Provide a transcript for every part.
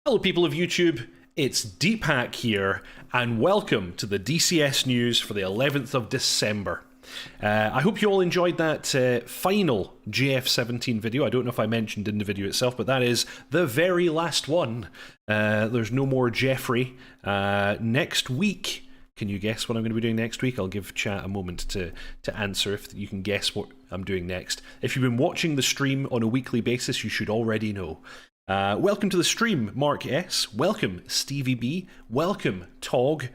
Hello people of YouTube, it's Deepak here, and welcome to the DCS news for the 11th of December. I hope you all enjoyed that final JF-17 video. I don't know if I mentioned in the video itself, but that is the very last one. There's no more Jeffrey. Next week, can you guess what I'm going to be doing next week? I'll give chat a moment to answer if you can guess what I'm doing next. If you've been watching the stream on a weekly basis, you should already know. Welcome to the stream, Mark S. Welcome, Stevie B. Welcome, Tog.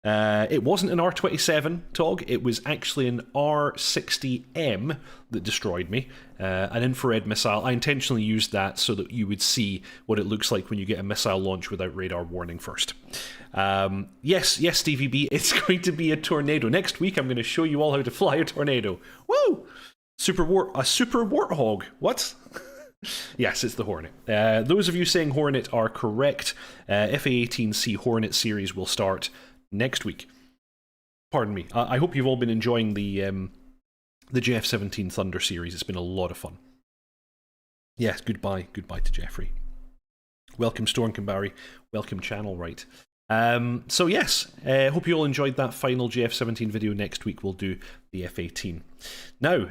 It wasn't an R27, Tog. It was actually an R60M that destroyed me. An infrared missile. I intentionally used that so that you would see what it looks like when you get a missile launch without radar warning first. Yes, Stevie B. It's going to be a tornado. Next week, I'm going to show you all how to fly a tornado. Woo! A super warthog. What? Yes, it's the Hornet. Those of you saying Hornet are correct. FA-18C Hornet series will start next week. Pardon me. I hope you've all been enjoying the JF-17 Thunder series. It's been a lot of fun. Yes, goodbye to Jeffrey. Welcome Storm Kambari. Welcome Channel Right. So yes, hope you all enjoyed that final JF-17 video. Next week we'll do the F-18. Now,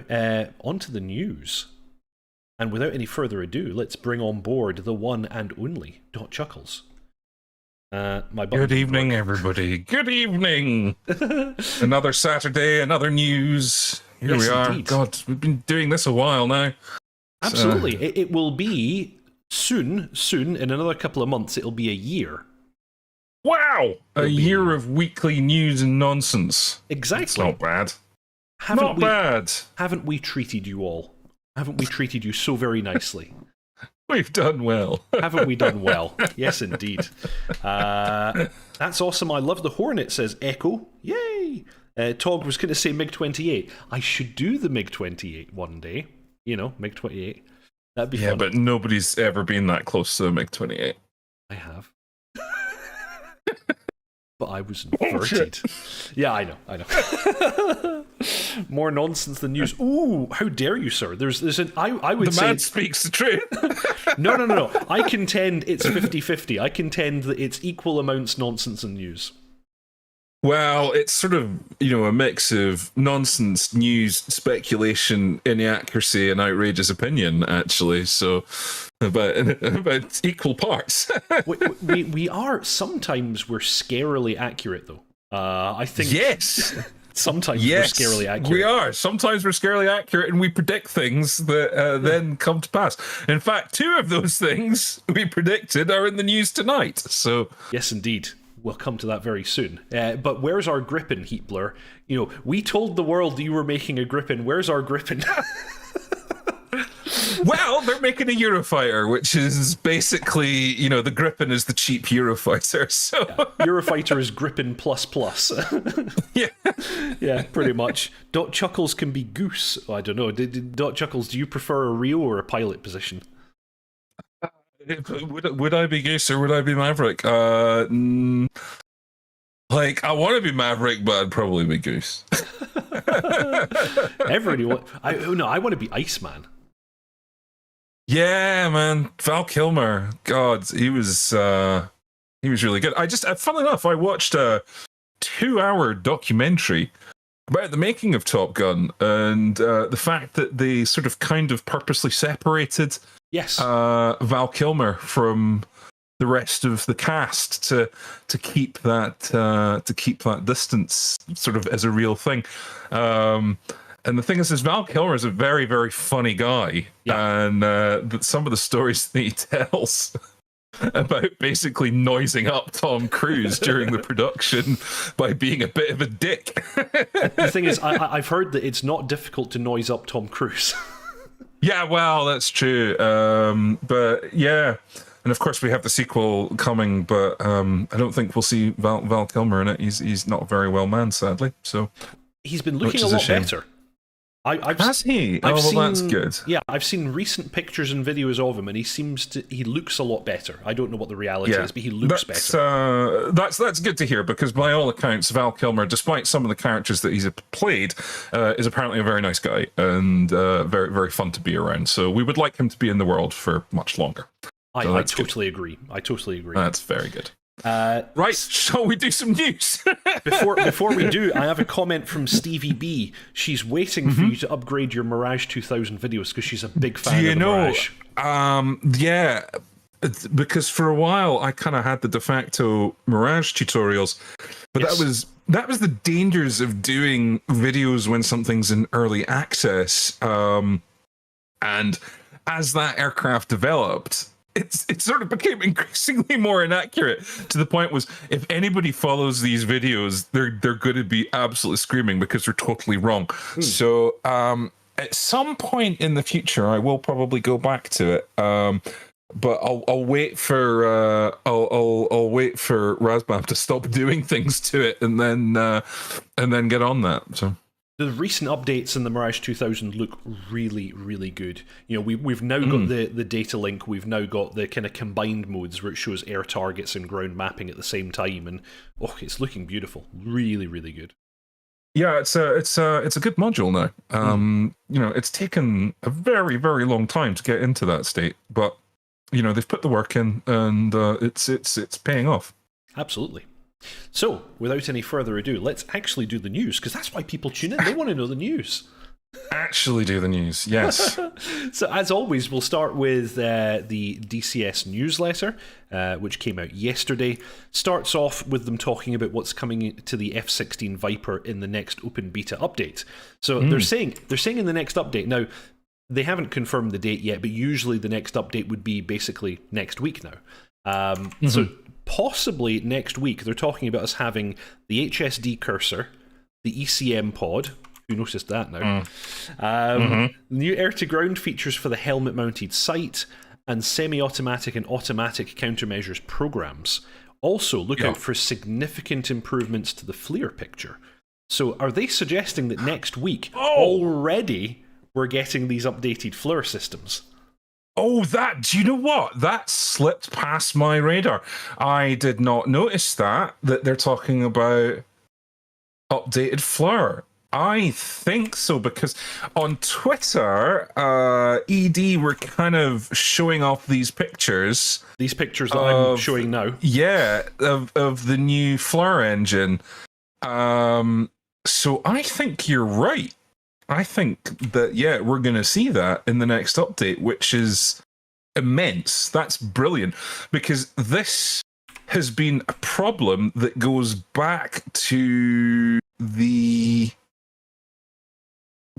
on to the news. And without any further ado, let's bring on board the one and only dotChuckles. Good evening, everybody. Good evening. Another Saturday, another news. Here we are. Indeed. God, we've been doing this a while now. Absolutely. So. It will be soon, in another couple of months, it'll be a year. Wow! A year of weekly news and nonsense. Exactly. It's not bad. Haven't we treated you all? Haven't we treated you so very nicely? We've done well. Haven't we done well? Yes, indeed. That's awesome. I love the Hornet, says Echo. Yay! Tog was going to say MiG-28. I should do the MiG-28 one day. You know, MiG-28. That'd be fun. Yeah, but nobody's ever been that close to a MiG-28. I have. But I was inverted. Yeah, I know. More nonsense than news. Ooh, how dare you, sir? There's an I would say the man speaks the truth. No. I contend it's 50-50. I contend that it's equal amounts nonsense and news. Well, it's sort of, a mix of nonsense, news, speculation, inaccuracy, and outrageous opinion, actually. So, about equal parts. we are, sometimes we're scarily accurate, though. I think... Yes! Sometimes we're scarily accurate. We are. Sometimes we're scarily accurate, and we predict things that then come to pass. In fact, 2 of those things we predicted are in the news tonight. So yes, indeed. We'll come to that very soon. But where's our Gripen, Heatblur? We told the world that you were making a Gripen. Where's our Gripen? Well, they're making a Eurofighter, which is basically, the Gripen is the cheap Eurofighter. So yeah, Eurofighter is Gripen plus. Yeah. Yeah, pretty much. dotChuckles can be Goose. Oh, I don't know. dotChuckles, do you prefer a Rio or a pilot position? Would I be Goose or would I be Maverick? I want to be Maverick, but I'd probably be Goose. I want to be Iceman. Yeah, man, Val Kilmer. God, he was really good. Funnily enough, I watched a 2-hour documentary about the making of Top Gun and the fact that they sort of kind of purposely separated Val Kilmer from the rest of the cast to keep that distance sort of as a real thing. And the thing is Val Kilmer is a very, very funny guy, and some of the stories that he tells about basically noising up Tom Cruise during the production by being a bit of a dick. The thing is, I've heard that it's not difficult to noise up Tom Cruise. Yeah, well, that's true. But yeah, and of course we have the sequel coming, but I don't think we'll see Val Kilmer in it. He's not a very well man, sadly. So he's been looking a lot better. Has he? That's good. Yeah, I've seen recent pictures and videos of him, and he looks a lot better. I don't know what the reality is, but he looks better. That's good to hear, because by all accounts, Val Kilmer, despite some of the characters that he's played, is apparently a very nice guy and very, very fun to be around. So we would like him to be in the world for much longer. So I totally agree. I totally agree. That's very good. Right, shall we do some news? Before we do, I have a comment from Stevie B. She's waiting for you to upgrade your Mirage 2000 videos because she's a big fan of the Mirage. Yeah, because for a while I kind of had the de facto Mirage tutorials, but Yes. that was the dangers of doing videos when something's in early access. And as that aircraft developed, it sort of became increasingly more inaccurate, to the point was, if anybody follows these videos, they're going to be absolutely screaming because they're totally wrong. So at some point in the future, I will probably go back to it. But I'll wait for I'll wait for Razbam to stop doing things to it, and then get on that. So The recent updates in the Mirage 2000 look really, really good. You know, we've now got the data link. We've now got the kind of combined modes where it shows air targets and ground mapping at the same time, and it's looking beautiful. Really, really good. yeah, it's a good module now. You know, it's taken a very, very long time to get into that state, but you know, they've put the work in, and it's paying off. Absolutely. So, without any further ado, let's actually do the news, because that's why people tune in. They want to know the news. Actually do the news, yes. So, as always, we'll start with the DCS Newsletter, which came out yesterday. Starts off with them talking about what's coming to the F-16 Viper in the next open beta update. So, they're saying in the next update. Now, they haven't confirmed the date yet, but usually the next update would be basically next week now. So possibly next week, they're talking about us having the HSD cursor, the Ecm Pod. Who noticed that now? New air-to-ground features for the helmet-mounted sight, and semi-automatic and automatic countermeasures programs. Also, look out for significant improvements to the FLIR picture. So are they suggesting that next week already we're getting these updated FLIR systems? Oh, do you know what? That slipped past my radar. I did not notice that they're talking about updated FLIR. I think so, because on Twitter, ED were kind of showing off these pictures. These pictures that I'm showing now. Yeah, of the new FLIR engine. So I think you're right. I think that, we're going to see that in the next update, which is immense. That's brilliant, because this has been a problem that goes back to the...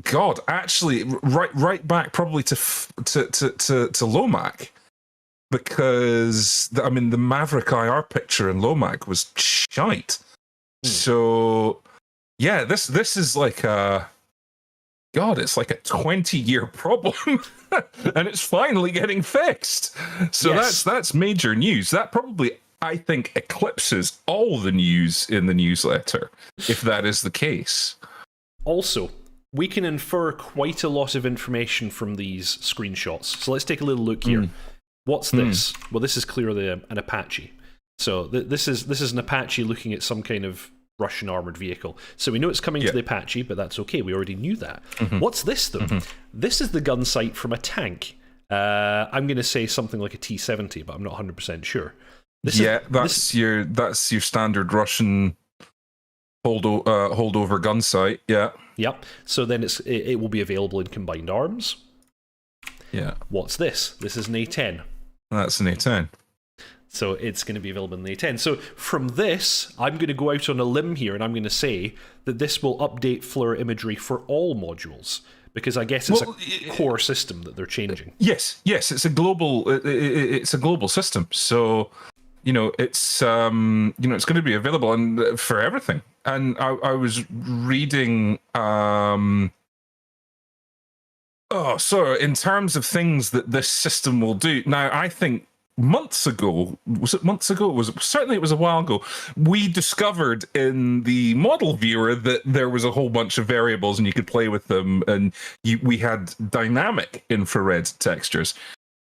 God, actually, right back probably to Lomac, because the Maverick IR picture in Lomac was shite. So, yeah, this is like a... God, it's like a 20-year problem, and it's finally getting fixed. So that's major news. That probably, I think, eclipses all the news in the newsletter, if that is the case. Also, we can infer quite a lot of information from these screenshots. So let's take a little look here. What's this? Well, this is clearly an Apache. So this is an Apache looking at some kind of Russian armored vehicle. So we know it's coming to the Apache, but that's okay. We already knew that. What's this, though? This is the gun sight from a tank. I'm going to say something like a T-70, but I'm not 100% sure. That's your standard Russian holdover gun sight. Yeah. Yep. So then it will be available in combined arms. Yeah. What's this? This is an A10. That's an A10. So it's going to be available in the A10. So from this, I'm going to go out on a limb here, and I'm going to say that this will update FLIR imagery for all modules, because I guess it's a core system that they're changing. Yes, it's a global system. So it's it's going to be available and for everything. And I was reading. So in terms of things that this system will do, now I think. Months ago, was it a while ago, we discovered in the model viewer that there was a whole bunch of variables and you could play with them, and we had dynamic infrared textures.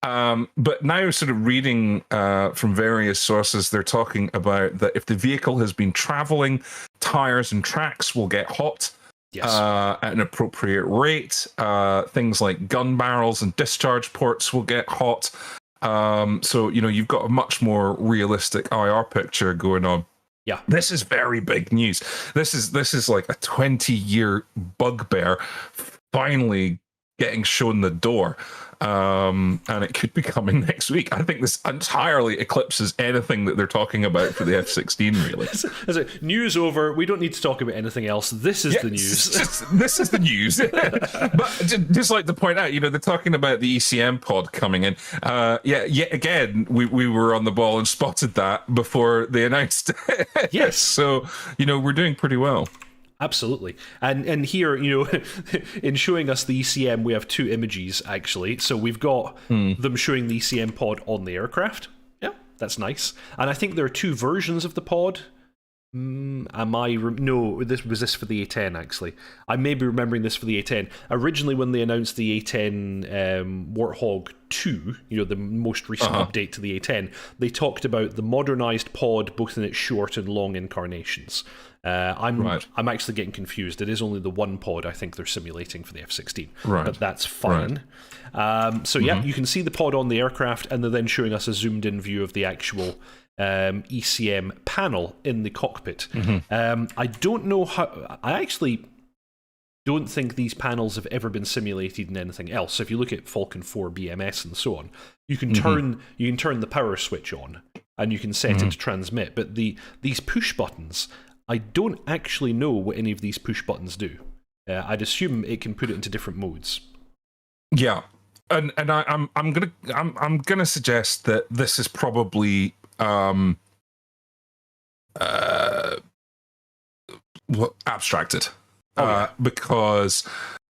But now, sort of reading from various sources, they're talking about that if the vehicle has been traveling, tires and tracks will get hot. Yes. At an appropriate rate. Things like gun barrels and discharge ports will get hot. So, you've got a much more realistic IR picture going on. Yeah. This is very big news. This is like a 20-year bugbear finally getting shown the door. And it could be coming next week. I think this entirely eclipses anything that they're talking about for the F-16, really. As a news over, we don't need to talk about anything else. This is the news. This is the news. But just like to point out, they're talking about the Ecm Pod coming in. Yet again, we were on the ball and spotted that before they announced it. Yes. So, we're doing pretty well. Absolutely. And here, in showing us the ECM, we have two images, actually. So we've got them showing the ECM pod on the aircraft. Yeah, that's nice. And I think there are two versions of the pod. No, this was for the A10, actually. I may be remembering this for the A10. Originally, when they announced the A10 Warthog 2, the most recent update to the A10, they talked about the modernized pod, both in its short and long incarnations. I'm actually getting confused. It is only the one pod I think they're simulating for the F-16, but that's fine. Right. You can see the pod on the aircraft, and they're then showing us a zoomed-in view of the actual ECM panel in the cockpit. I don't know how. I actually don't think these panels have ever been simulated in anything else. So if you look at Falcon 4 BMS and so on, you can turn the power switch on, and you can set it to transmit. But these push buttons, I don't actually know what any of these push buttons do. I'd assume it can put it into different modes. Yeah, and I'm gonna suggest that this is probably abstracted, because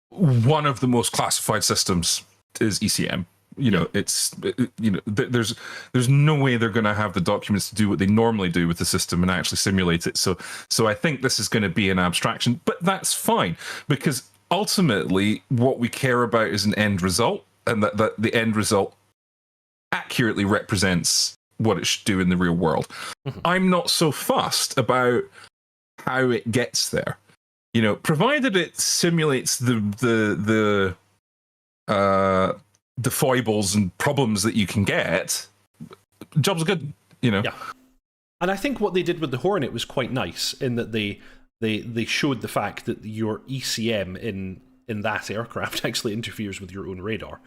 one of the most classified systems is ECM. There's no way they're going to have the documents to do what they normally do with the system and actually simulate it. So I think this is going to be an abstraction, but that's fine, because ultimately what we care about is an end result, and that the end result accurately represents what it should do in the real world. I'm not so fussed about how it gets there, provided it simulates the foibles and problems that you can get. Job's good, Yeah, and I think what they did with the Hornet was quite nice in that they showed the fact that your ECM in that aircraft actually interferes with your own radar,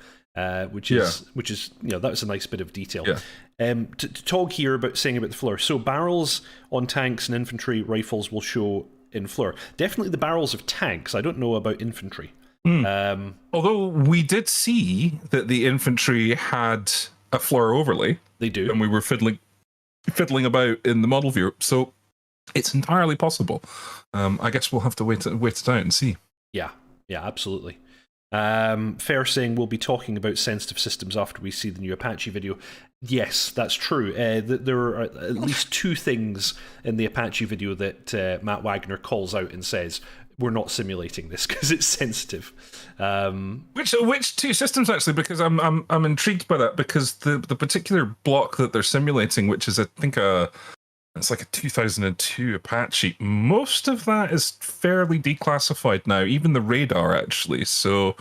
which is that was a nice bit of detail. To talk here about saying about the FLIR, so barrels on tanks and infantry rifles will show in FLIR. Definitely the barrels of tanks. I don't know about infantry. Although we did see that the infantry had a FLIR overlay. They do. And we were fiddling about in the model view. So it's entirely possible. I guess we'll have to wait it out and see. Yeah, absolutely. Fair saying we'll be talking about sensitive systems after we see the new Apache video. Yes, that's true. There are at least two things in the Apache video that Matt Wagner calls out and says, we're not simulating this because it's sensitive. Which two systems, actually? Because I'm intrigued by that, because the particular block that they're simulating, which is I think it's like a 2002 Apache, most of that is fairly declassified now, even the radar, actually. So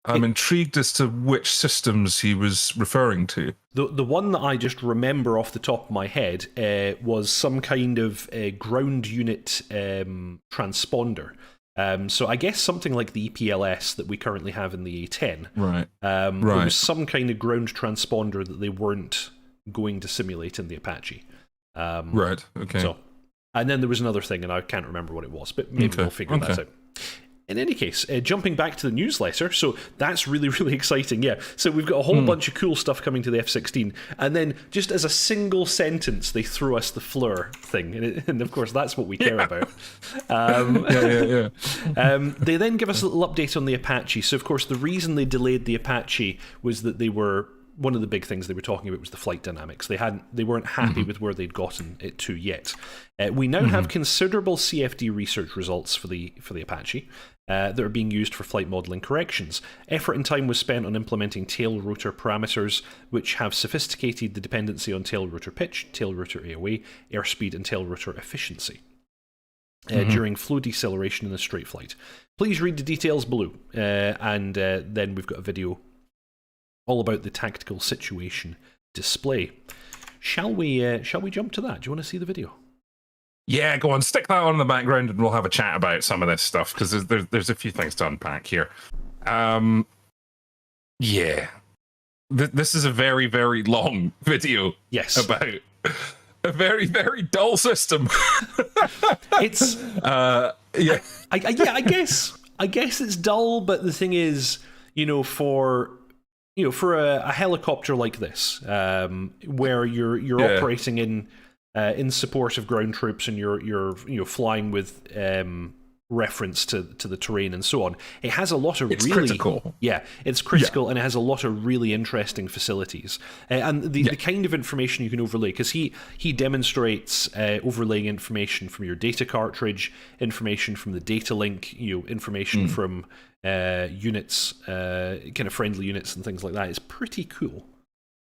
I'm intrigued as to which systems he was referring to. The one that I just remember off the top of my head was some kind of ground unit transponder. So I guess something like the EPLS that we currently have in the A10. Right. There was some kind of ground transponder that they weren't going to simulate in the Apache. Right, okay. So, and then there was another thing, and I can't remember what it was, but maybe we'll figure that out. In any case, jumping back to the newsletter, so that's really, really exciting, yeah. So we've got a whole bunch of cool stuff coming to the F-16, and then just as a single sentence, they throw us the FLIR thing, and of course that's what we care about. They then give us a little update on the Apache. So of course the reason they delayed the Apache was that one of the big things they were talking about was the flight dynamics. They weren't happy with where they'd gotten it to yet. We now have considerable CFD research results for the Apache that are being used for flight modeling corrections. Effort and time was spent on implementing tail rotor parameters, which have sophisticated the dependency on tail rotor pitch, tail rotor AOA, airspeed, and tail rotor efficiency during flow deceleration in a straight flight. Please read the details below, and then we've got a video all about the tactical situation display. Shall we jump to that? Do you want to see the video? Yeah, go on, stick that on in the background and we'll have a chat about some of this stuff, because there's a few things to unpack here. Yeah. This is a very, very long video. Yes. About a very, very dull system. It's... yeah. I guess it's dull, but the thing is, for a helicopter like this, where you're operating in support of ground troops and you're flying with reference to the terrain and so on, it has a lot of critical. Yeah, it's critical, and it has a lot of really interesting facilities, and the kind of information you can overlay, because he demonstrates overlaying information from your data cartridge, information from the data link, information from units, kind of friendly units and things like that. It's pretty cool.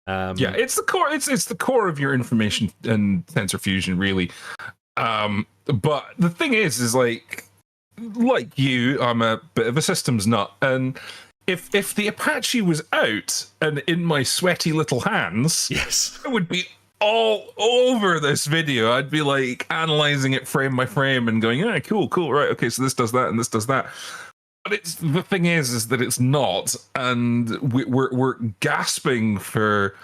It's the core. It's the core of your information and sensor fusion, really. But the thing is like you, I'm a bit of a systems nut, and if the Apache was out and in my sweaty little hands, yes, I would be all over this video. I'd be like analyzing it frame by frame and going, yeah, cool, right, okay, so this does that and this does that. But the thing is that it's not, and we're gasping for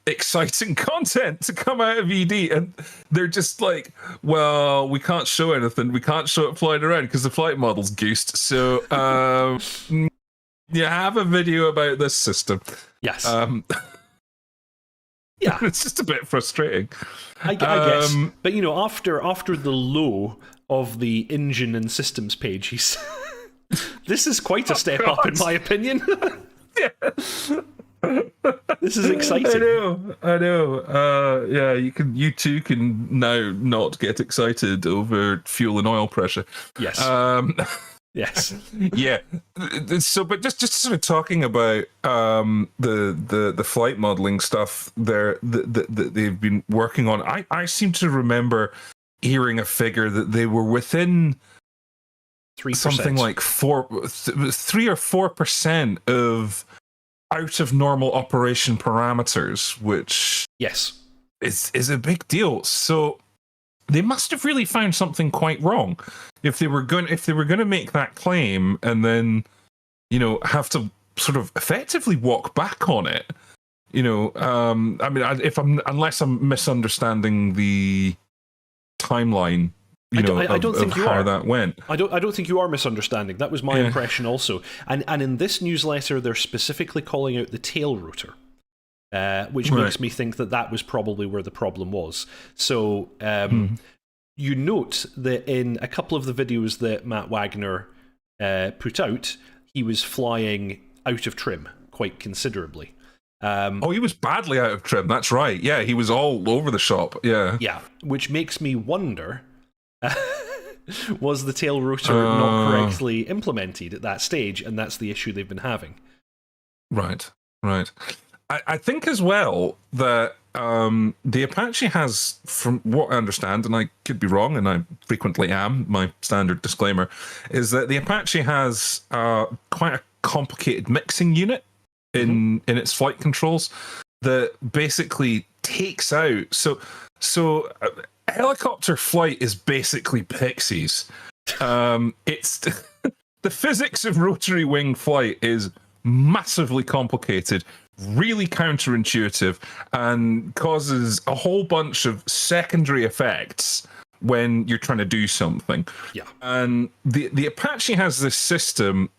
exciting content to come out of ED, and they're just like, well, we can't show anything, we can't show it flying around because the flight model's goosed, so you have a video about this system. Yes. Yeah, it's just a bit frustrating, I guess. But after the low of the engine and systems page, he's this is quite a step up, in my opinion. Yeah. This is exciting. I know. Yeah, you too can now not get excited over fuel and oil pressure. Yes. Yes. Yeah. So, but just sort of talking about the flight modeling stuff there that they've been working on. I seem to remember hearing a figure that they were within 3%. Something like 3 or 4% of out of normal operation parameters, which is a big deal. So they must have really found something quite wrong if they were going to make that claim and then have to sort of effectively walk back on it. I mean, unless I'm misunderstanding the timeline. I don't think you are. That went. I don't think you are misunderstanding. That was my impression also. And in this newsletter, they're specifically calling out the tail rotor, which makes me think that was probably where the problem was. So you note that in a couple of the videos that Matt Wagner put out, he was flying out of trim quite considerably. He was badly out of trim. That's right. Yeah, he was all over the shop. Yeah. Yeah, which makes me wonder... was the tail rotor not correctly implemented at that stage, and that's the issue they've been having. Right. I think as well that the Apache has, from what I understand, and I could be wrong, and I frequently am, my standard disclaimer, is that the Apache has quite a complicated mixing unit in its flight controls that basically takes out... So helicopter flight is basically pixies. It's the physics of rotary wing flight is massively complicated, really counterintuitive, and causes a whole bunch of secondary effects when you're trying to do something. Yeah. And the Apache has this system,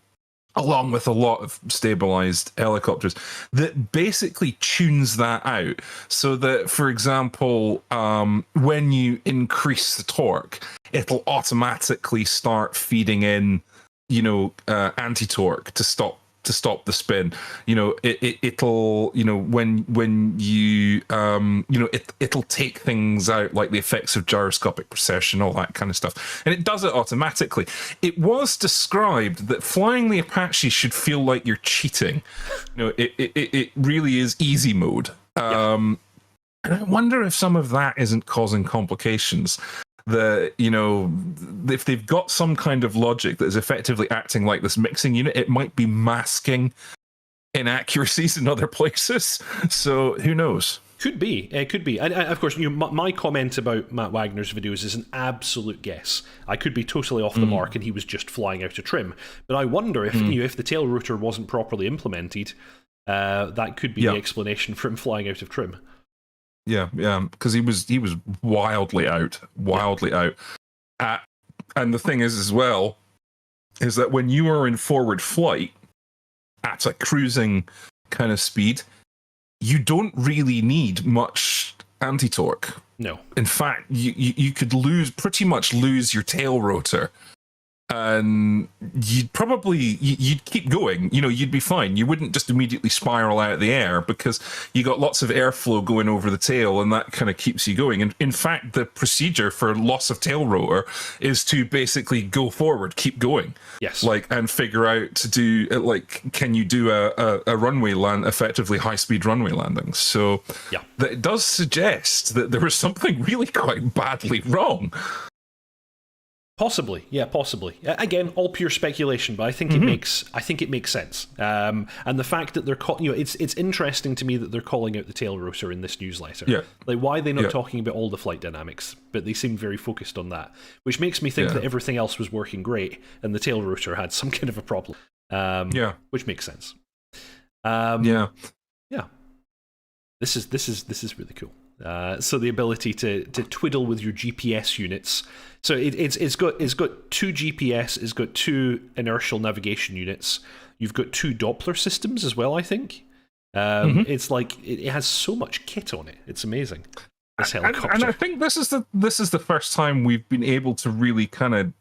along with a lot of stabilized helicopters, that basically tunes that out. So that, for example, when you increase the torque, it'll automatically start feeding in, anti-torque to stop the spin. It'll when you it'll take things out, like the effects of gyroscopic precession, all that kind of stuff, and it does it automatically. It was described that flying the Apache should feel like you're cheating. It really is easy mode. And I wonder if some of that isn't causing complications. If they've got some kind of logic that is effectively acting like this mixing unit, it might be masking inaccuracies in other places. So who knows? Could be. It could be. And of course, my comment about Matt Wagner's videos is an absolute guess. I could be totally off the mark and he was just flying out of trim. But I wonder if if the tail rotor wasn't properly implemented, that could be the explanation for him flying out of trim. Yeah, because he was wildly out. And the thing is as well, is that when you are in forward flight at a cruising kind of speed, you don't really need much anti-torque. No. In fact, you could pretty much lose your tail rotor. And you'd keep going, you'd be fine. You wouldn't just immediately spiral out of the air because you got lots of airflow going over the tail and that kind of keeps you going. And in fact, the procedure for loss of tail rotor is to basically go forward, keep going. Yes. And figure out to do, can you do a runway land, effectively high-speed runway landings? So that it does suggest that there was something really quite badly wrong. Possibly. Again, all pure speculation, but I think it makes sense. And the fact that they're it's interesting to me that they're calling out the tail rotor in this newsletter. Yeah. Like, why are they not talking about all the flight dynamics? But they seem very focused on that, which makes me think that everything else was working great and the tail rotor had some kind of a problem. Which makes sense. Yeah. This is really cool. So the ability to twiddle with your GPS units. So it's got 2 GPS, it's got 2 inertial navigation units. You've got 2 Doppler systems as well, I think. It's like it has so much kit on it. It's amazing. This helicopter. And I think this is the first time we've been able to really kind of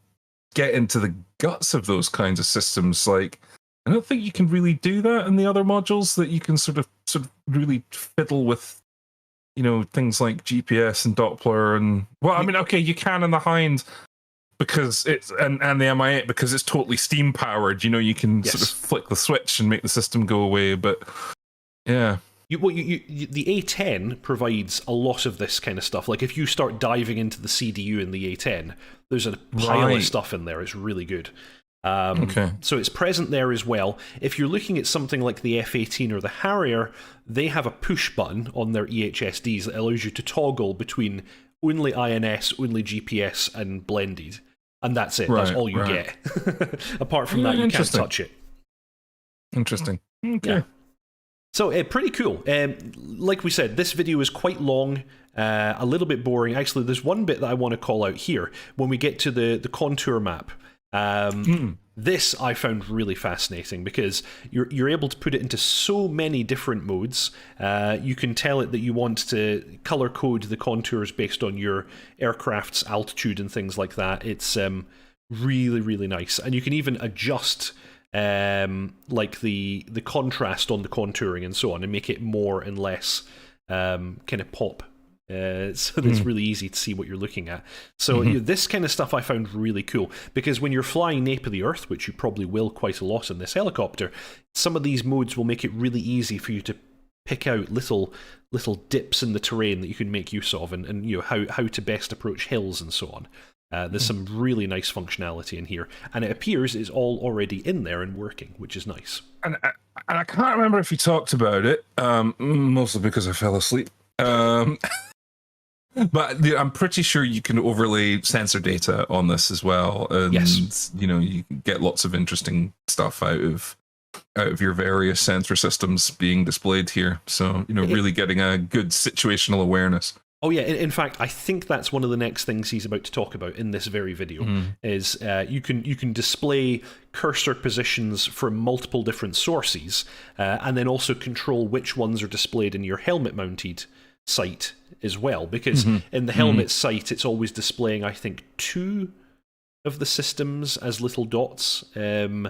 get into the guts of those kinds of systems. Like, I don't think you can really do that in the other modules, that you can sort of really fiddle with things like GPS and Doppler and you can in the Hind because it's and the Mi-8 because it's totally steam powered. You can sort of flick the switch and make the system go away. But the A10 provides a lot of this kind of stuff. Like if you start diving into the CDU in the A10, there's a pile of stuff in there. It's really good. So it's present there as well. If you're looking at something like the F-18 or the Harrier, they have a push button on their EHSDs that allows you to toggle between only INS, only GPS, and blended. And that's it. That's all you get. Apart from that, you can't touch it. Interesting. Okay. Yeah. So pretty cool. Like we said, this video is quite long, a little bit boring. Actually, there's one bit that I want to call out here. When we get to the contour map, this I found really fascinating because you're able to put it into so many different modes. You can tell it that you want to color code the contours based on your aircraft's altitude and things like that. It's really, really nice. And you can even adjust like the contrast on the contouring and so on and make it more and less kind of pop. So that it's really easy to see what you're looking at. So this kind of stuff I found really cool because when you're flying nape of the Earth, which you probably will quite a lot in this helicopter, some of these modes will make it really easy for you to pick out little dips in the terrain that you can make use of and how to best approach hills and so on. There's some really nice functionality in here, and it appears it's all already in there and working, which is nice. And I can't remember if you talked about it, mostly because I fell asleep. But I'm pretty sure you can overlay sensor data on this as well, and you can get lots of interesting stuff out of your various sensor systems being displayed here. So really getting a good situational awareness. Oh yeah, in fact, I think that's one of the next things he's about to talk about in this very video. Is you can display cursor positions from multiple different sources, and then also control which ones are displayed in your helmet-mounted sight as well, because in the helmet sight it's always displaying, I think, 2 of the systems as little dots, and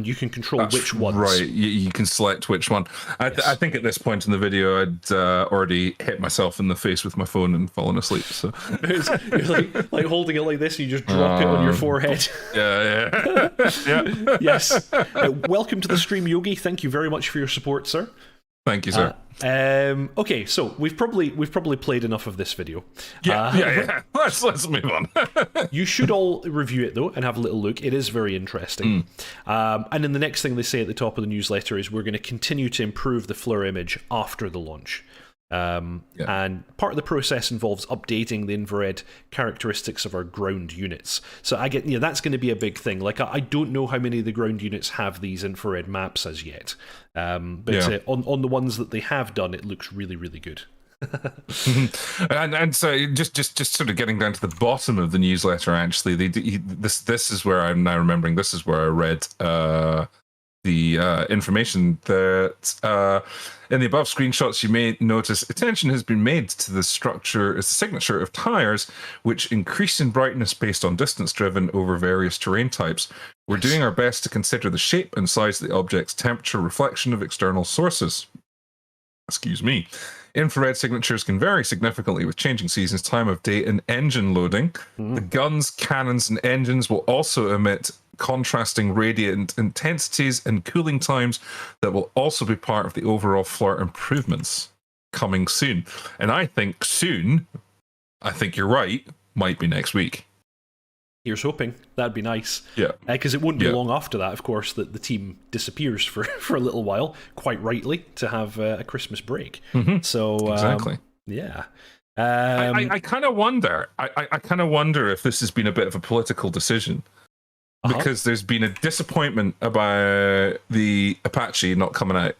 you can control which ones. Right, you can select which one. I think at this point in the video I'd already hit myself in the face with my phone and fallen asleep. So you're like holding it like this, and you just drop it on your forehead. Yeah. Yes. Welcome to the stream, Yogi. Thank you very much for your support, sir. Thank you, sir. Okay, so we've probably played enough of this video. Yeah. Let's move on. You should all review it though and have a little look. It is very interesting. And then the next thing they say at the top of the newsletter is we're going to continue to improve the FLIR image after the launch. And part of the process involves updating the infrared characteristics of our ground units. So I get, that's going to be a big thing. Like I don't know how many of the ground units have these infrared maps as yet, but on the ones that they have done, it looks really, really good. and so just sort of getting down to the bottom of the newsletter, actually, this is where I'm now remembering. This is where I read the information that in the above screenshots you may notice attention has been made to the signature of tires, which increase in brightness based on distance driven over various terrain types. We're doing our best to consider the shape and size of the object's temperature reflection of external sources. Excuse me. Infrared signatures can vary significantly with changing seasons, time of day, and engine loading. The guns, cannons, and engines will also emit contrasting radiant intensities and cooling times that will also be part of the overall FLIR improvements coming soon. And I think soon, I think you're right, might be next week. Here's hoping. That'd be nice. Yeah. Because it wouldn't be long after that, of course, that the team disappears for a little while, quite rightly, to have a Christmas break. So exactly. Yeah. I kind of wonder. I kind of wonder if this has been a bit of a political decision. Because there's been a disappointment about the Apache not coming out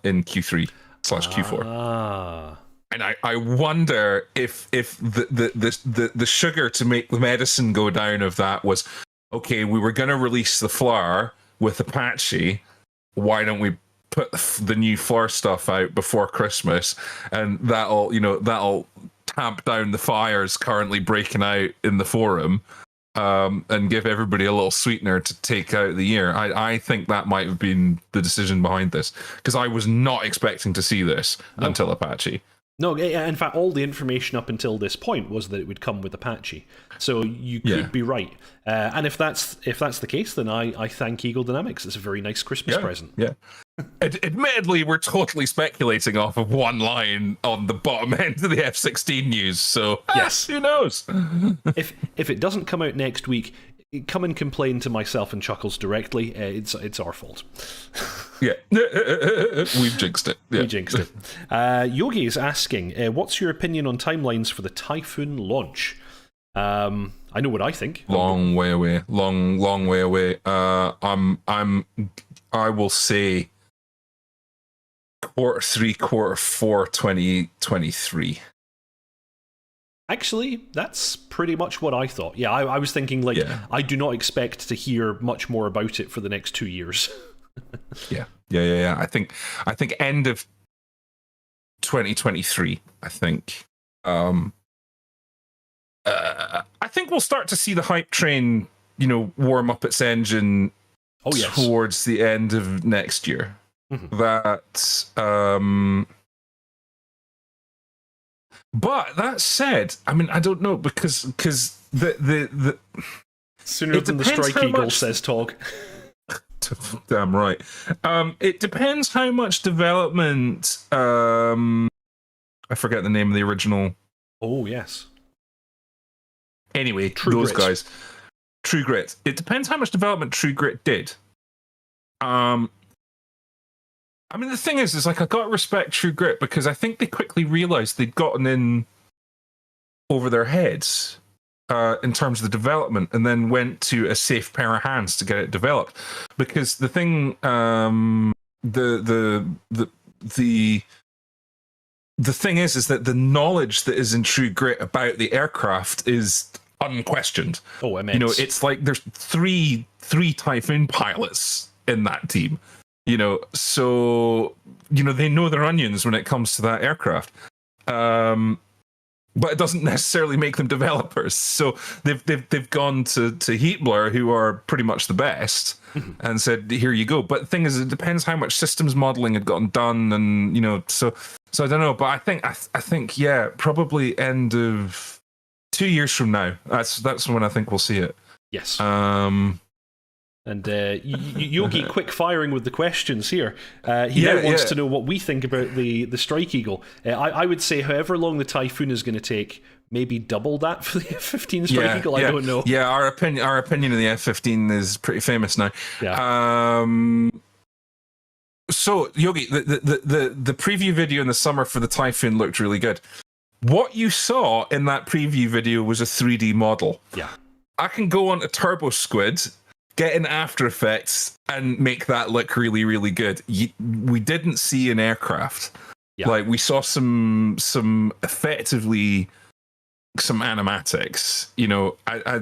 in Q3/Q4. And I wonder if the sugar to make the medicine go down of that was, okay, we were going to release the FLIR with Apache. Why don't we put the new FLIR stuff out before Christmas? And that'll tamp down the fires currently breaking out in the forum. And give everybody a little sweetener to take out the year. I think that might have been the decision behind this, because I was not expecting to see this until Apache. No, in fact, all the information up until this point was that it would come with Apache. So you could be right. And if that's the case, then I thank Eagle Dynamics. It's a very nice Christmas present. Yeah. Admittedly, we're totally speculating off of one line on the bottom end of the F-16 news. So yes, who knows? If it doesn't come out next week, come and complain to myself and Chuckles directly. It's our fault. Yeah, we've jinxed it. We jinxed it. Yogi is asking, what's your opinion on timelines for the Typhoon launch? I know what I think. Long way away. Long way away. I will say Q3, Q4, 2023. Actually, that's pretty much what I thought. Yeah, I was thinking, I do not expect to hear much more about it for the next 2 years. Yeah. I think end of 2023. I think. I think we'll start to see the hype train, warm up its engine towards the end of next year. But that said, I mean, I don't know, because the sooner than the Strike Eagle, says Tog. Damn right. It depends how much development. I forget the name of the original. Oh yes. Anyway, True those Grit. guys. True Grit. It depends how much development True Grit did. I mean, the thing is I got to respect True Grit, because I think they quickly realized they'd gotten in over their heads in terms of the development, and then went to a safe pair of hands to get it developed. Because the thing, the thing is that the knowledge that is in True Grit about the aircraft is unquestioned. Oh, immense. It's like there's three Typhoon pilots in that team. So they know their onions when it comes to that aircraft, but it doesn't necessarily make them developers. So they've gone to Heatblur, who are pretty much the best, and said, "Here you go." But the thing is, it depends how much systems modeling had gotten done, and so I don't know. But I think probably end of 2 years from now. That's when I think we'll see it. Yes. And Yogi quick firing with the questions here. He now wants to know what we think about the Strike Eagle. I would say however long the Typhoon is going to take, maybe double that for the F-15 Strike Eagle. I don't know. Yeah, our opinion of the F-15 is pretty famous now. Yeah. So Yogi, the preview video in the summer for the Typhoon looked really good. What you saw in that preview video was a 3D model. Yeah. I can go on to Turbo Squid, get in After Effects, and make that look really, really good. We didn't see an aircraft. Yeah. Like, we saw some effectively some animatics. You know, I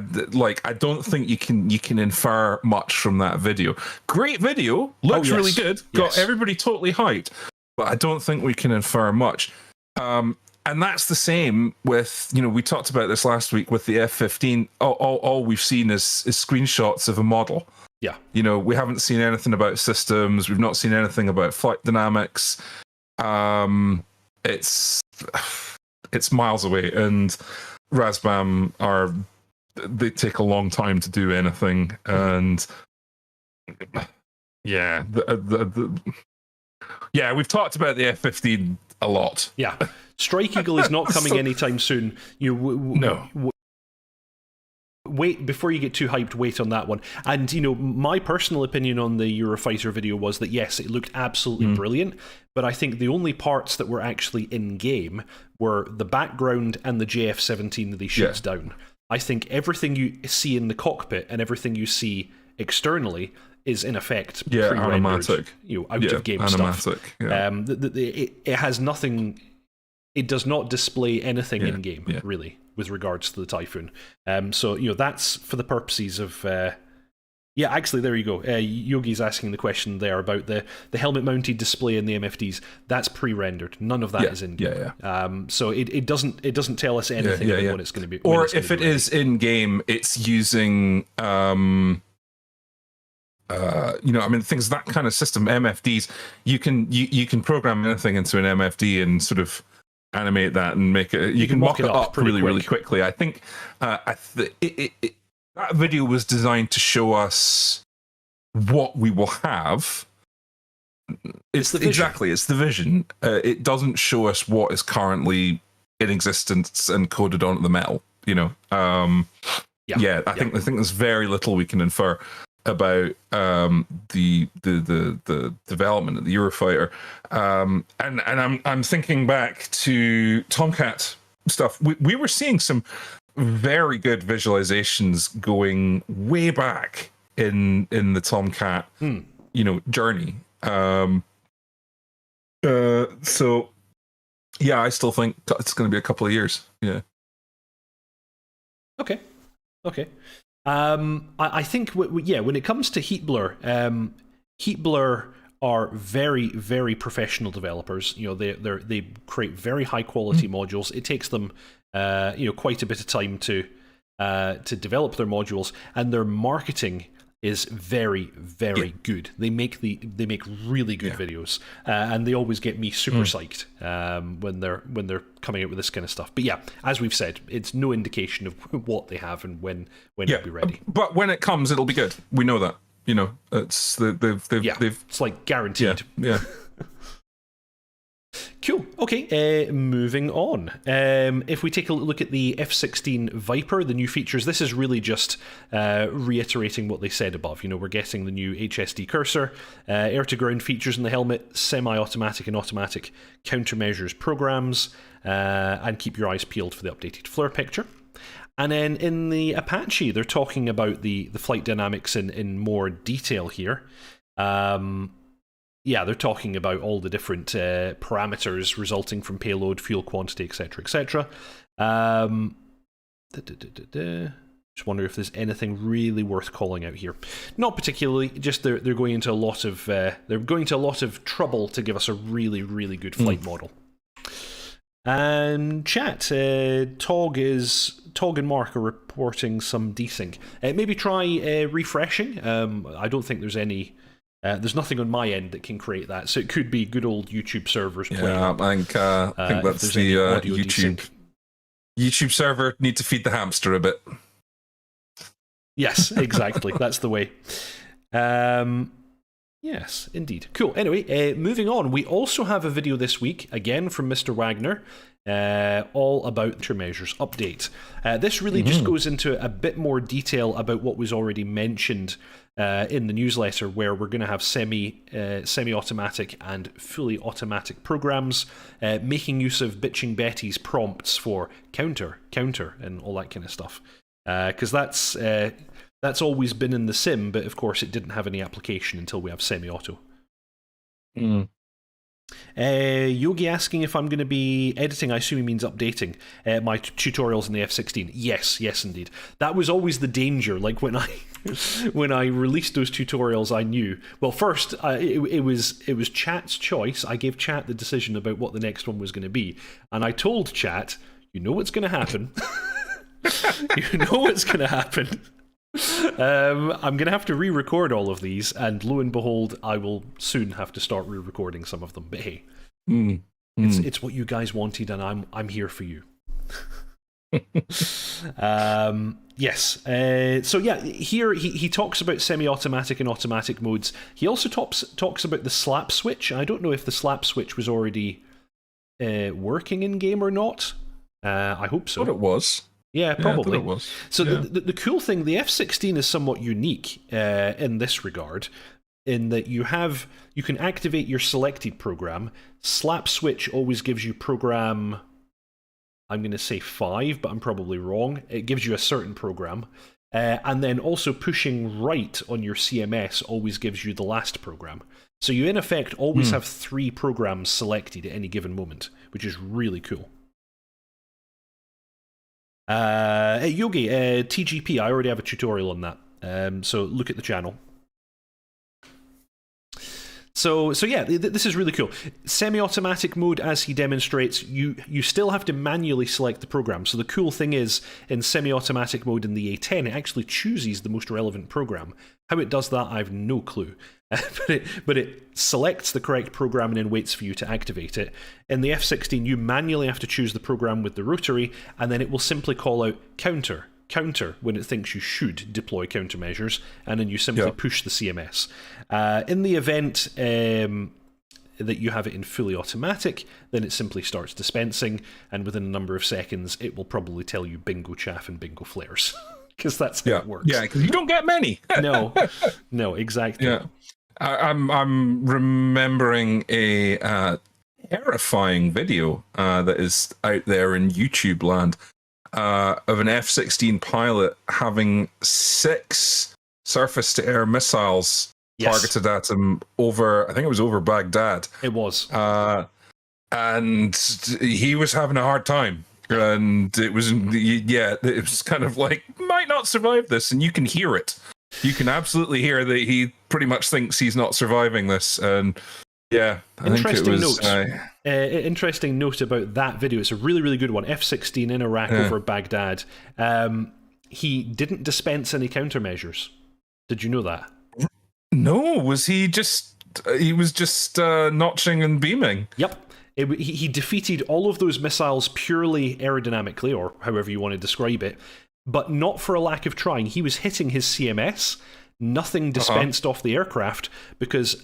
don't think you can infer much from that video. Great video, looks really good, got everybody totally hyped, but I don't think we can infer much. And that's the same with, you know, we talked about this last week with the F-15. All we've seen is screenshots of a model. Yeah. You know, we haven't seen anything about systems. We've not seen anything about flight dynamics. It's miles away. And Razbam they take a long time to do anything. And yeah, we've talked about the F-15 a lot. Yeah. Strike Eagle is not coming anytime soon. No. Wait, before you get too hyped, wait on that one. And, you know, my personal opinion on the Eurofighter video was that, yes, it looked absolutely brilliant, but I think the only parts that were actually in-game were the background and the JF-17 that he shoots down. I think everything you see in the cockpit and everything you see externally is in effect pre-rendered, out-of-game stuff. Yeah. It has nothing. It does not display anything in game, really, with regards to the Typhoon. So, you know, that's for the purposes of. Actually, there you go. Yogi's asking the question there about the helmet-mounted display in the MFDs. That's pre-rendered. None of that is in game. So it doesn't tell us anything about what it's going to be. Or if it is in game, it's using. Things that kind of system, MFDs, you can program anything into an MFD and sort of animate that and make it. You can mock it up really quickly. I think that video was designed to show us what we will have. It's the vision. It doesn't show us what is currently in existence and coded onto the metal. You know, I think there's very little we can infer about the development of the Eurofighter, and I'm thinking back to Tomcat stuff. We were seeing some very good visualizations going way back in the Tomcat, journey. So yeah, I still think it's going to be a couple of years. Yeah. Okay. I think, when it comes to Heatblur, Heatblur are very, very professional developers. You know, they create very high quality modules. It takes them, quite a bit of time to develop their modules, and their marketing is very, very good. They make really good videos, and they always get me super psyched when they're coming out with this kind of stuff. But yeah, as we've said, it's no indication of what they have and when it'll be ready. But when it comes, it'll be good. We know that. You know, it's they've it's like guaranteed. Yeah. Cool. Okay, moving on. If we take a look at the F-16 Viper, the new features, this is really just reiterating what they said above. You know, we're getting the new HSD cursor, air-to-ground features in the helmet, semi-automatic and automatic countermeasures programs, and keep your eyes peeled for the updated FLIR picture. And then in the Apache, they're talking about the flight dynamics in more detail here. They're talking about all the different parameters resulting from payload, fuel quantity, etc., etc. Just wonder if there's anything really worth calling out here. Not particularly. Just they're going into a lot of trouble to give us a really, really good flight model. And chat, Tog and Mark are reporting some desync. Maybe try refreshing. I don't think there's any. There's nothing on my end that can create that, so it could be good old YouTube servers playing. Yeah, I think that's the YouTube server need to feed the hamster a bit. Yes, exactly. That's the way. Yes, indeed. Cool. Anyway, moving on. We also have a video this week, again from Mr. Wagner, all about countermeasures update. This really just goes into a bit more detail about what was already mentioned in the newsletter, where we're going to have semi-automatic and fully automatic programs, making use of Bitching Betty's prompts for counter, and all that kind of stuff. Because that's always been in the sim, but of course it didn't have any application until we have semi-auto. Yogi asking if I'm going to be editing, I assume he means updating, my tutorials in the F-16. Yes, indeed. That was always the danger. Like when I released those tutorials, I knew. Well, first, it was Chat's choice. I gave Chat the decision about what the next one was going to be. And I told Chat, you know what's going to happen. You know what's going to happen. I'm going to have to re-record all of these, and lo and behold, I will soon have to start re-recording some of them. But hey, it's what you guys wanted, and I'm here for you. Yes. So yeah, here he talks about semi-automatic and automatic modes. He also talks about the slap switch. I don't know if the slap switch was already working in game or not. I hope so. I thought it was. Yeah, probably. Yeah, it was. So yeah. the cool thing, the F-16 is somewhat unique in this regard, in that you can activate your selected program. Slap switch always gives you program, I'm going to say 5, but I'm probably wrong. It gives you a certain program. And then also pushing right on your CMS always gives you the last program. So you in effect always have 3 programs selected at any given moment, which is really cool. Yogi, TGP, I already have a tutorial on that, so look at the channel. So yeah, this is really cool. Semi-automatic mode, as he demonstrates, you still have to manually select the program. So the cool thing is, in semi-automatic mode in the A10, it actually chooses the most relevant program. How it does that, I have no clue. but it selects the correct program and then waits for you to activate it. In the F-16, you manually have to choose the program with the rotary, and then it will simply call out counter when it thinks you should deploy countermeasures, and then you simply push the CMS. In the event that you have it in fully automatic, then it simply starts dispensing, and within a number of seconds, it will probably tell you bingo chaff and bingo flares. Because that's how it works. Yeah, because you don't get many. No, exactly. Yeah. I'm remembering a terrifying video that is out there in YouTube land of an F-16 pilot having 6 surface-to-air missiles targeted at him over, I think it was over Baghdad. It was. And he was having a hard time. And it was kind of like, might not survive this, and you can hear it. You can absolutely hear that he pretty much thinks he's not surviving this, and yeah, I think it was... Interesting note about that video. It's a really, really good one. F-16 in Iraq over Baghdad. He didn't dispense any countermeasures. Did you know that? No, was he just... He was just notching and beaming? Yep. He defeated all of those missiles purely aerodynamically, or however you want to describe it, but not for a lack of trying. He was hitting his CMS. Nothing dispensed off the aircraft because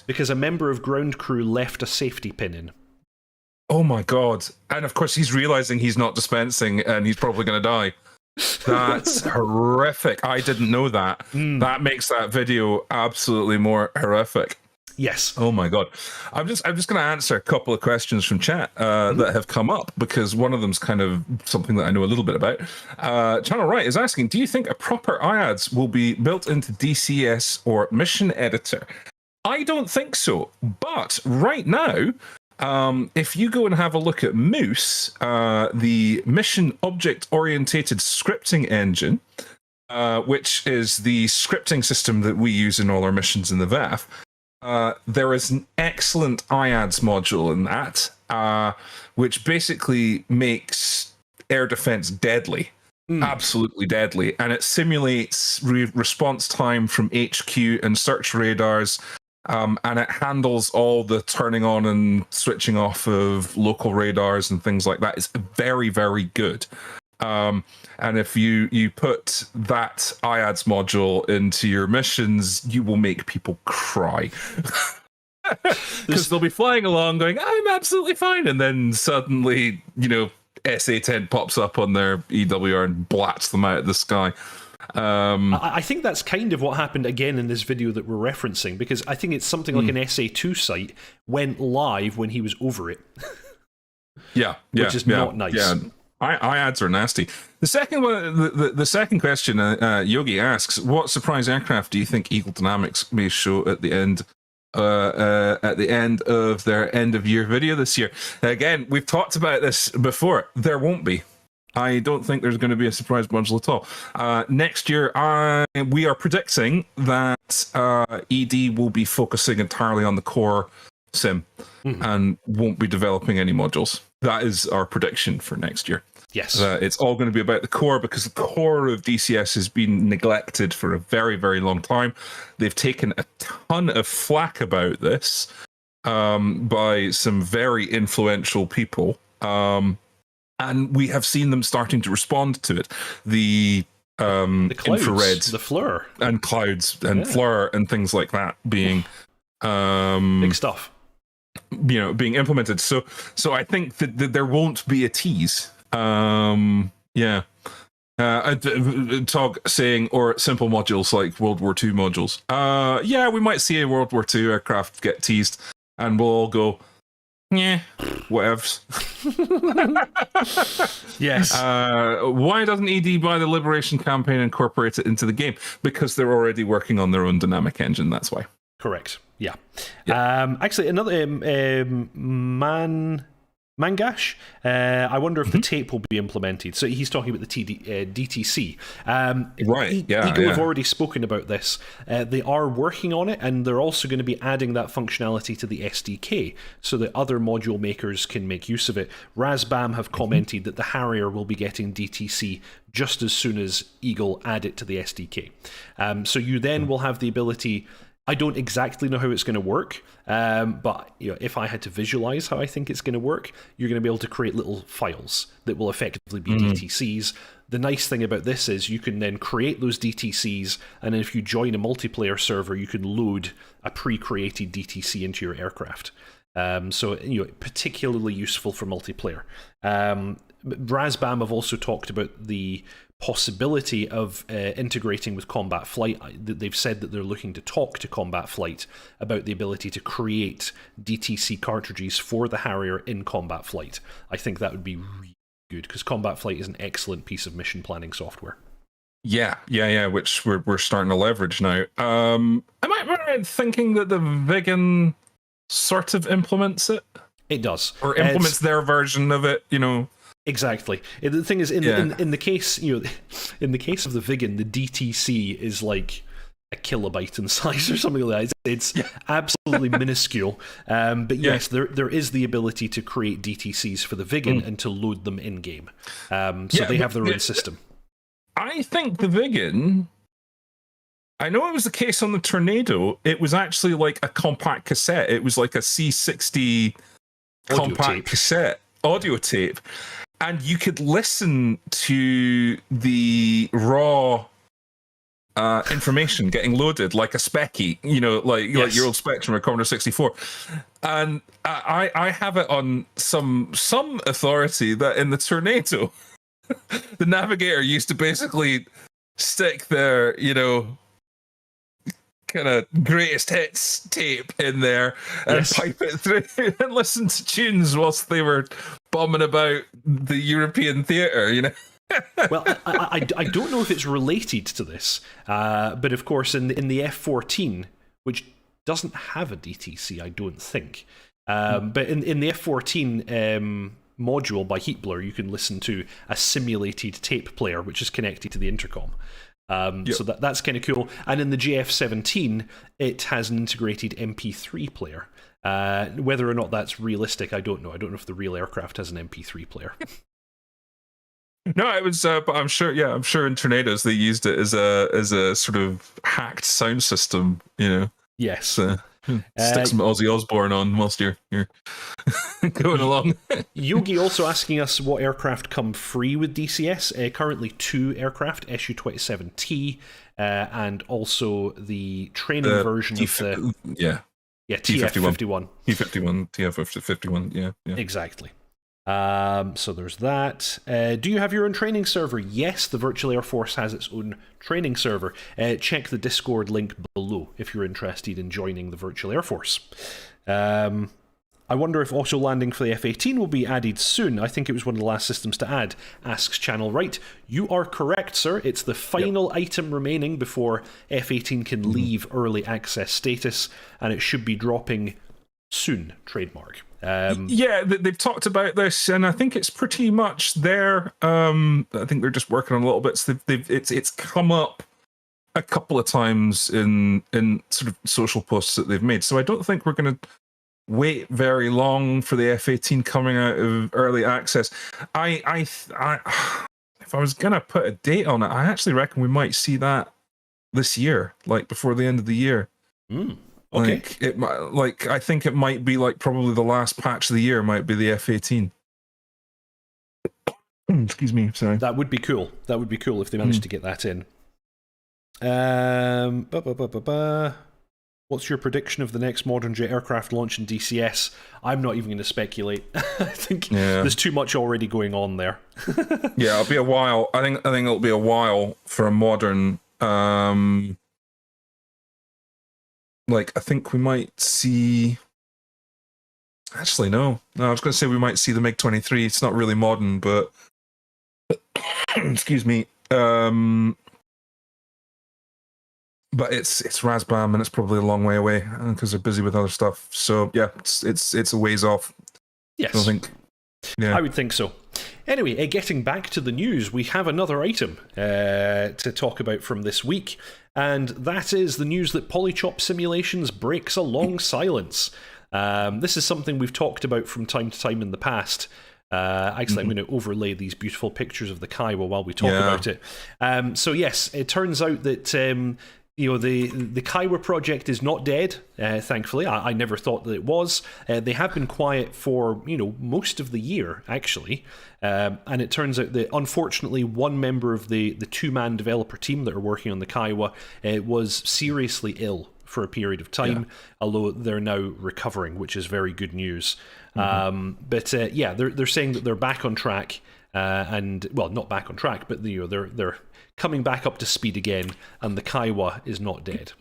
because a member of ground crew left a safety pin in. Oh my god. And of course he's realizing he's not dispensing and he's probably going to die. That's horrific. I didn't know that. That makes that video absolutely more horrific. Yes. Oh my god. I'm just going to answer a couple of questions from chat that have come up, because one of them's kind of something that I know a little bit about. Channel Right is asking, do you think a proper IADS will be built into DCS or Mission Editor? I don't think so. But right now, if you go and have a look at Moose, the Mission Object Orientated Scripting Engine, which is the scripting system that we use in all our missions in the VAF, there is an excellent IADS module in that, which basically makes air defense deadly. Absolutely deadly. And it simulates response time from HQ and search radars, and it handles all the turning on and switching off of local radars and things like that. It's very, very good. And if you put that IADS module into your missions, you will make people cry. Because they'll be flying along going, I'm absolutely fine. And then suddenly, SA-10 pops up on their EWR and blats them out of the sky. I think that's kind of what happened again in this video that we're referencing, because I think it's something like an SA2 site went live when he was over it. Which is not nice. Yeah. IADs are nasty. The second one, the second question, Yogi asks, what surprise aircraft do you think Eagle Dynamics may show at the end of their end of year video this year? Again, we've talked about this before. There won't be. I don't think there's going to be a surprise module at all. Next year, we are predicting that ED will be focusing entirely on the core sim and won't be developing any modules. That is our prediction for next year. Yes. It's all going to be about the core, because the core of DCS has been neglected for a very, very long time. They've taken a ton of flack about this by some very influential people. And we have seen them starting to respond to it. The clouds, infrareds, the FLIR, and clouds, and FLIR, and things like that being big stuff. Being implemented. So I think that there won't be a tease. Tog saying, or simple modules like World War II modules. We might see a World War II aircraft get teased, and we'll all go, yeah, whatevs. Yes. Why doesn't ED buy the Liberation Campaign and incorporate it into the game? Because they're already working on their own dynamic engine, that's why. Correct. Yeah. Actually, another Mangash. I wonder if the tape will be implemented. So he's talking about the DTC. Right. Eagle have already spoken about this. They are working on it, and they're also going to be adding that functionality to the SDK so that other module makers can make use of it. Razbam have commented that the Harrier will be getting DTC just as soon as Eagle add it to the SDK. So you then will have the ability. I don't exactly know how it's going to work, but if I had to visualize how I think it's going to work, you're going to be able to create little files that will effectively be DTCs. The nice thing about this is you can then create those DTCs, and then if you join a multiplayer server, you can load a pre-created DTC into your aircraft. So particularly useful for multiplayer. Razbam have also talked about the possibility of integrating with Combat Flight. They've said that they're looking to talk to Combat Flight about the ability to create DTC cartridges for the Harrier in Combat Flight. I think that would be really good, because Combat Flight is an excellent piece of mission planning software. Yeah, which we're starting to leverage now. Am I right thinking that the Vigan sort of implements it? It does. Or implements their version of it, Exactly. The thing is, in the case, in the case of the Vigan, the DTC is like a kilobyte in size or something like that. It's absolutely minuscule. But yes, there is the ability to create DTCs for the Vigan and to load them in game. So they have their own system. I think the Vigan. I know it was the case on the Tornado. It was actually like a compact cassette. It was like a C60 compact cassette audio tape. And you could listen to the raw information getting loaded like a Specky, like your old Spectrum or Commodore 64. And I have it on some authority that in the Tornado, the navigator used to basically stick their, kind of greatest hits tape in there and pipe it through and listen to tunes whilst they were bombing about the European theatre, Well, I don't know if it's related to this, but of course in the F-14, which doesn't have a DTC, I don't think, but in the F-14 module by Heatblur, you can listen to a simulated tape player which is connected to the intercom. So that's kind of cool. And in the JF-17, it has an integrated MP3 player. Whether or not that's realistic, I don't know. I don't know if the real aircraft has an MP3 player. No, it was, but I'm sure. Yeah, I'm sure in Tornadoes they used it as a sort of hacked sound system. Yes. Stick some Ozzy Osbourne on whilst you're going along. Yogi also asking us what aircraft come free with DCS. Currently 2 aircraft, Su-27T, and also the training version of the... Yeah, TF-51. T-51, TF-51, yeah. Exactly. So there's that. Do you have your own training server? Yes, the Virtual Air Force has its own training server. Check the Discord link below if you're interested in joining the Virtual Air Force. I wonder if auto landing for the F-18 will be added soon. I think it was one of the last systems to add, asks Channel Right. You are correct, sir. It's the final item remaining before F-18 can leave early access status, and it should be dropping soon, trademark. Yeah, they've talked about this, and I think it's pretty much there. I think they're just working on a little bit. So it's come up a couple of times in sort of social posts that they've made. So I don't think we're going to wait very long for the F-18 coming out of early access. If I was going to put a date on it, I actually reckon we might see that this year, like before the end of the year. Okay. I think it might be like probably the last patch of the year might be the F-18. Excuse me, sorry. That would be cool. That would be cool if they managed to get that in. What's your prediction of the next modern jet aircraft launch in DCS? I'm not even going to speculate. I think there's too much already going on there. Yeah, it'll be a while. I think it'll be a while for a modern. I think we might see. Actually, no. I was going to say we might see the MiG-23. It's not really modern, but excuse me. But it's Razbam, and it's probably a long way away because they're busy with other stuff. So yeah, it's a ways off. Yes, I think. Yeah, I would think so. Anyway, getting back to the news, we have another item to talk about from this week, and that is the news that Polychop Simulations breaks a long silence. This is something we've talked about from time to time in the past. Actually, I'm going to overlay these beautiful pictures of the Kiowa while we talk about it. So yes, it turns out that the Kiowa project is not dead. Thankfully, I never thought that it was. They have been quiet for most of the year, actually. And it turns out that unfortunately, one member of the 2-man developer team that are working on the Kiowa was seriously ill for a period of time, although they're now recovering, which is very good news. But they're saying that they're back on track, and well, not back on track, but they're coming back up to speed again, and the Kiowa is not dead.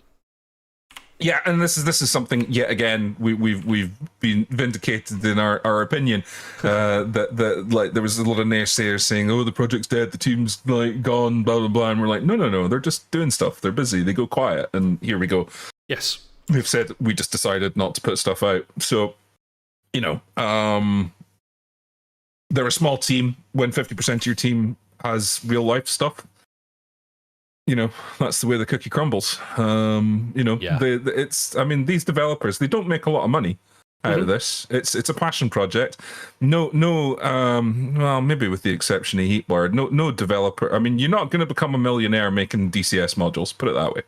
Yeah, and this is something yet again we've been vindicated in our opinion that like there was a lot of naysayers saying, oh, the project's dead, the team's like gone, blah blah blah, and we're like, no, they're just doing stuff, they're busy, they go quiet, and here we go. Yes, they've said we just decided not to put stuff out. So they're a small team. When 50% of your team has real life stuff, that's the way the cookie crumbles. It's I mean, these developers, they don't make a lot of money out of this. It's a passion project. No, well, maybe with the exception of Heatblard, no developer. I mean, you're not going to become a millionaire making DCS modules. Put it that way.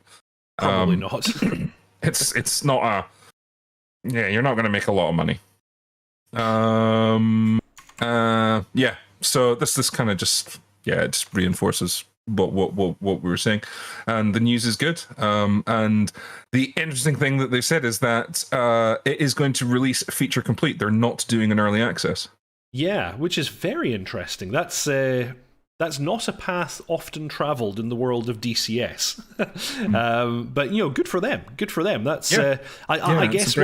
Probably not. It's not a. Yeah, you're not going to make a lot of money. Yeah. So this kind of just reinforces what we were saying, and the news is good. And the interesting thing that they've said is that it is going to release feature complete. They're not doing an early access. Yeah, which is very interesting. That's not a path often travelled in the world of DCS. But good for them. Good for them. That's I guess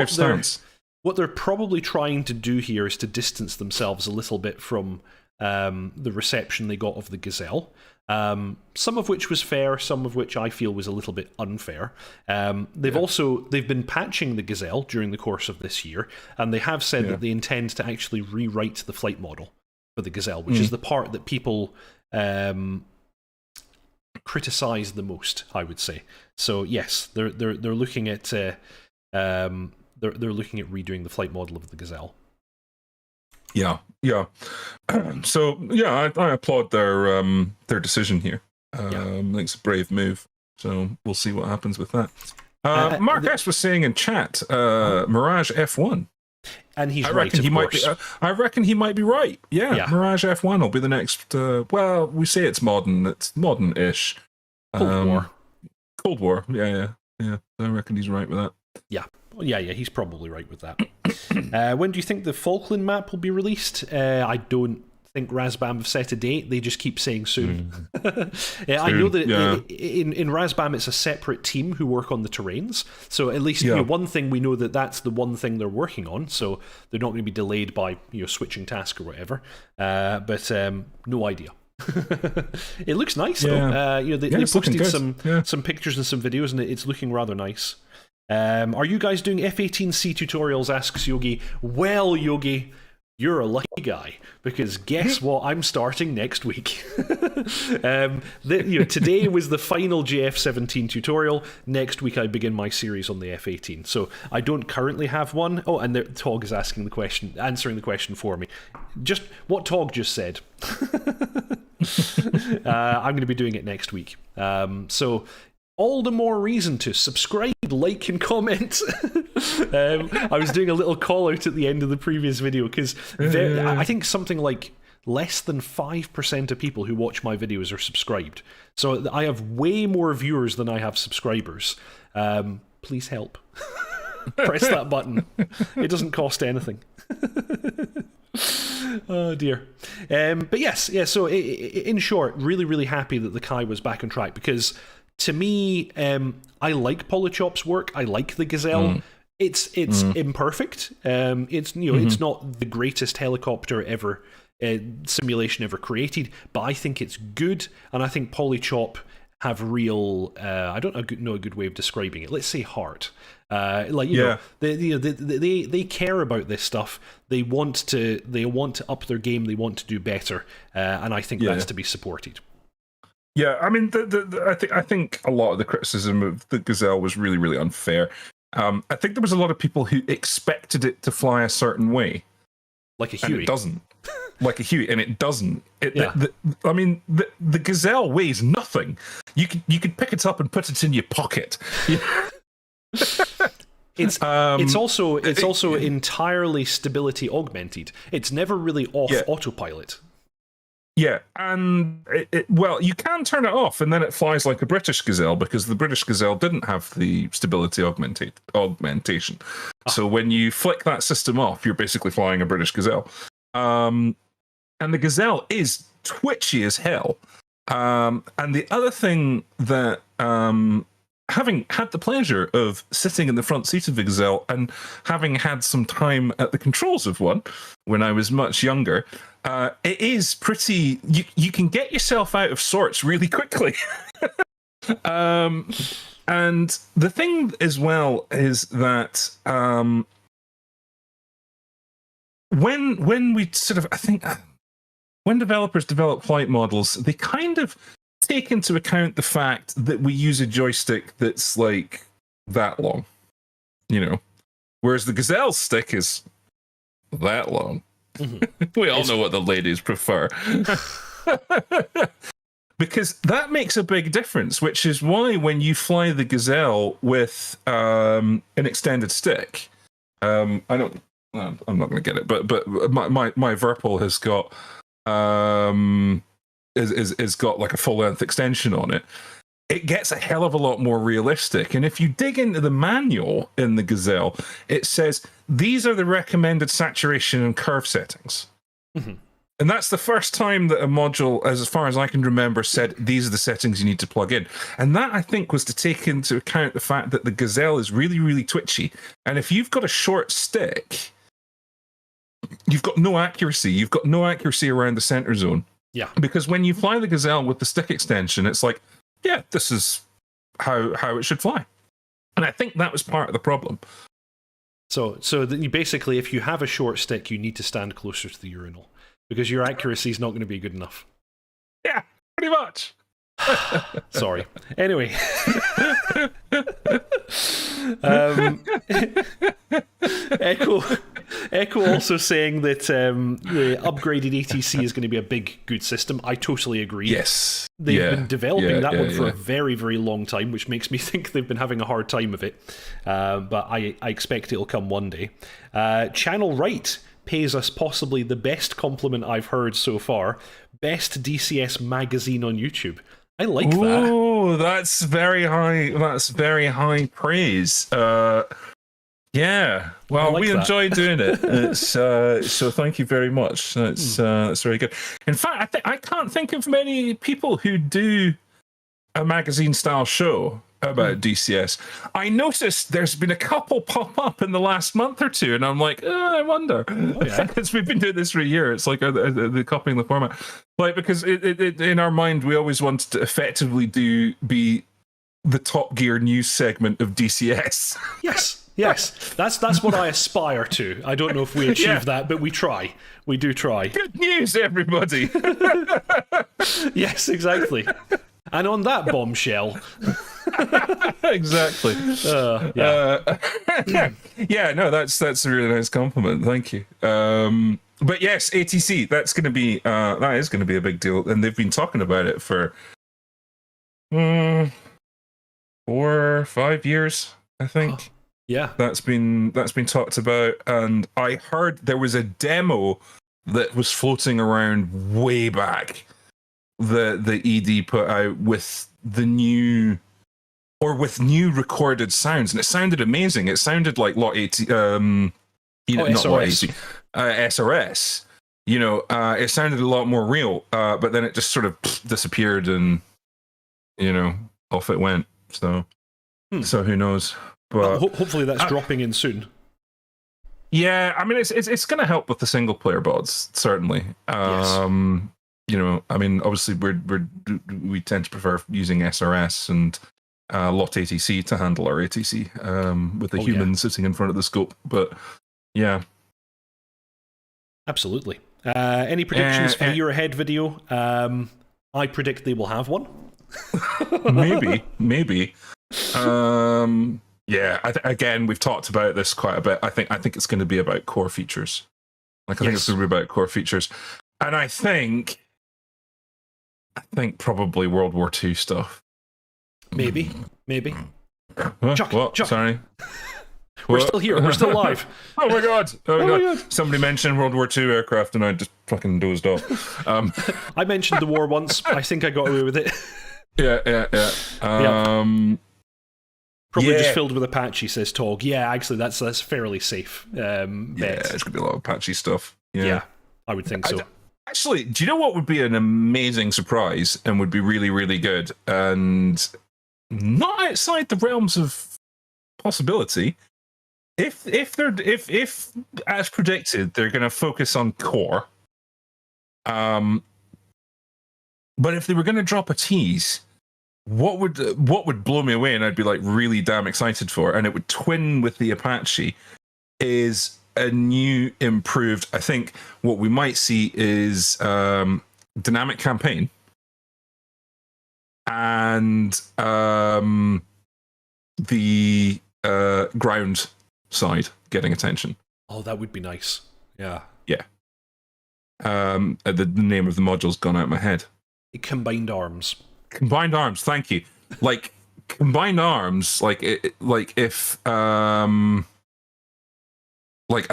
what they're probably trying to do here is to distance themselves a little bit from the reception they got of the Gazelle. Some of which was fair, some of which I feel was a little bit unfair. They've been patching the Gazelle during the course of this year, and they have said that they intend to actually rewrite the flight model for the Gazelle, which is the part that people criticize the most, I would say. So yes, they're looking at they're looking at redoing the flight model of the Gazelle. Yeah. So yeah, I applaud their decision here. I think it's a brave move. So we'll see what happens with that. Mark S was saying in chat, Mirage F1. And he's I right, reckon of he course. might be. I reckon he might be right. Yeah, Mirage F1 will be the next. Well, we say it's modern. It's modern-ish. Cold War. Cold War. Yeah. I reckon he's right with that. Yeah. He's probably right with that. When do you think the Falkland map will be released? I don't think Razbam have set a date. They just keep saying soon. I know that in Razbam it's a separate team who work on the terrains. So at least one thing we know that's the one thing they're working on. So they're not going to be delayed by switching task or whatever. But no idea. It looks nice though. They posted some pictures and some videos, and it's looking rather nice. Are you guys doing F-18C tutorials? Asks Yogi. Well, Yogi, you're a lucky guy, because guess what? I'm starting next week. Today was the final JF-17 tutorial. Next week I begin my series on the F-18. So I don't currently have one. Oh, and Tog is answering the question for me. Just what Tog just said. I'm going to be doing it next week. So all the more reason to subscribe, like, and comment. I was doing a little call out at the end of the previous video because I think something like less than 5% of people who watch my videos are subscribed. So I have way more viewers than I have subscribers. Please help. Press that button. It doesn't cost anything. Oh dear. But yes, so in short, really, really happy that the Kai was back on track, because to me, I like Polychop's work. I like the Gazelle. It's imperfect. It's not the greatest helicopter ever, simulation ever created, but I think it's good, and I think Polychop have real. I don't know a good way of describing it. Let's say heart. They care about this stuff. They want to up their game. They want to do better, and I think that's to be supported. Yeah, I mean, I think a lot of the criticism of the Gazelle was really, really unfair. I think there was a lot of people who expected it to fly a certain way, like a Huey. And it doesn't. Like a Huey, and it doesn't. The Gazelle weighs nothing. You could pick it up and put it in your pocket. It's also entirely stability augmented. It's never really off autopilot. Yeah, and you can turn it off, and then it flies like a British Gazelle, because the British Gazelle didn't have the stability augmentation. So when you flick that system off, you're basically flying a British Gazelle. And the Gazelle is twitchy as hell. And the other thing that, having had the pleasure of sitting in the front seat of the Gazelle and having had some time at the controls of one when I was much younger, it is pretty. You can get yourself out of sorts really quickly. And the thing as well is that when we sort of, I think, when developers develop flight models, they kind of take into account the fact that we use a joystick that's like that long, whereas the Gazelle's stick is that long. We all know what the ladies prefer. Because that makes a big difference, which is why when you fly the Gazelle with an extended stick, I'm not going to get it, but my Virpil has got is got like a full length extension on it. It gets a hell of a lot more realistic. And if you dig into the manual in the Gazelle, it says these are the recommended saturation and curve settings. And that's the first time that a module, as far as I can remember, said these are the settings you need to plug in. And that, I think, was to take into account the fact that the Gazelle is really, really twitchy. And if you've got a short stick, you've got no accuracy. You've got no accuracy around the center zone. Yeah. Because when you fly the Gazelle with the stick extension, it's like, yeah, this is how it should fly. And I think that was part of the problem. So you basically, if you have a short stick, you need to stand closer to the urinal, because your accuracy is not going to be good enough. Yeah, pretty much. Sorry. Anyway. Echo also saying that the upgraded ATC is going to be a big, good system. I totally agree. Yes. They've been developing that one for yeah. a very, very long time, which makes me think they've been having a hard time of it. But I expect it'll come one day. Channel Right pays us possibly the best compliment I've heard so far. Best DCS magazine on YouTube. I like that. Oh, that's very high. That's very high praise. Yeah. Well, like we that. enjoy doing it. It's so thank you very much. That's very good. In fact, I can't think of many people who do a magazine style show about DCS. I noticed there's been a couple pop up in the last month or two, and I'm like, I wonder. Because we've been doing this for a year. It's like they're copying the format. Like, because it, in our mind, we always wanted to effectively be the Top Gear news segment of DCS. Yes. That's what I aspire to. I don't know if we achieve that, but we try. We do try. Good news, everybody. Yes, exactly. And on that bombshell. Exactly. Yeah, no, that's a really nice compliment. Thank you. But yes, ATC, that is going to be a big deal, and they've been talking about it for 4 or 5 years, I think. Yeah, that's been talked about, and I heard there was a demo that was floating around way back that the ED put out with new recorded sounds, and it sounded amazing. It sounded like Lot 80, not Lot 80, SRS. It sounded a lot more real, but then it just sort of disappeared, and off it went. So who knows? But hopefully that's dropping in soon. Yeah, I mean it's going to help with the single player bots, certainly. Yes. I mean, obviously we tend to prefer using SRS and Lot ATC to handle our ATC with the human sitting in front of the scope. But yeah, absolutely. Any predictions for Year Ahead video? I predict they will have one. maybe. Yeah, again, we've talked about this quite a bit. I think it's going to be about core features. I think it's going to be about core features, and I think probably World War II stuff. Maybe. Chuck. Sorry. We're still here. We're still live. Oh my god! Somebody mentioned World War II aircraft, and I just fucking dozed off. I mentioned the war once. I think I got away with it. Yeah. Probably just filled with Apache, says Tog. Yeah, actually, that's fairly safe. Bet. Yeah, there's gonna be a lot of Apache stuff. Yeah, I would think so. Actually, do you know what would be an amazing surprise and would be really, really good, and not outside the realms of possibility? If as predicted, they're going to focus on core, but if they were going to drop a tease, what would blow me away, and I'd be like really damn excited for, and it would twin with the Apache, is a new improved. I think what we might see is dynamic campaign and the ground side getting attention. Oh, that would be nice. Yeah. The name of the module's gone out of my head. Combined arms. Thank you. Like combined arms. Like if I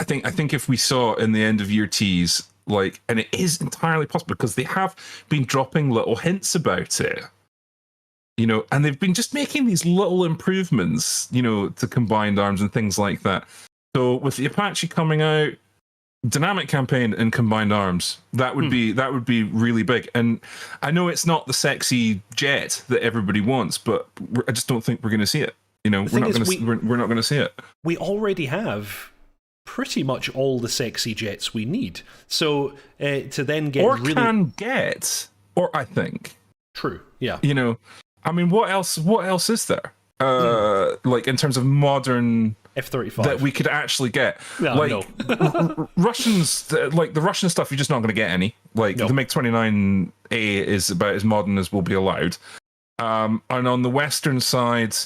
think if we saw in the end of year tease, like, and it is entirely possible because they have been dropping little hints about it, and they've been just making these little improvements, to combined arms and things like that. So with the Apache coming out, dynamic campaign and combined arms, that would be really big. And I know it's not the sexy jet that everybody wants, but I just don't think we're going to see it. We're not going to see it. We already have pretty much all the sexy jets we need. So to then get I think. True. Yeah. I mean, what else is there? Like in terms of modern F-35 that we could actually get. No. Russians, like the Russian stuff, you're just not going to get any. Like the MiG-29A is about as modern as will be allowed. And on the Western side,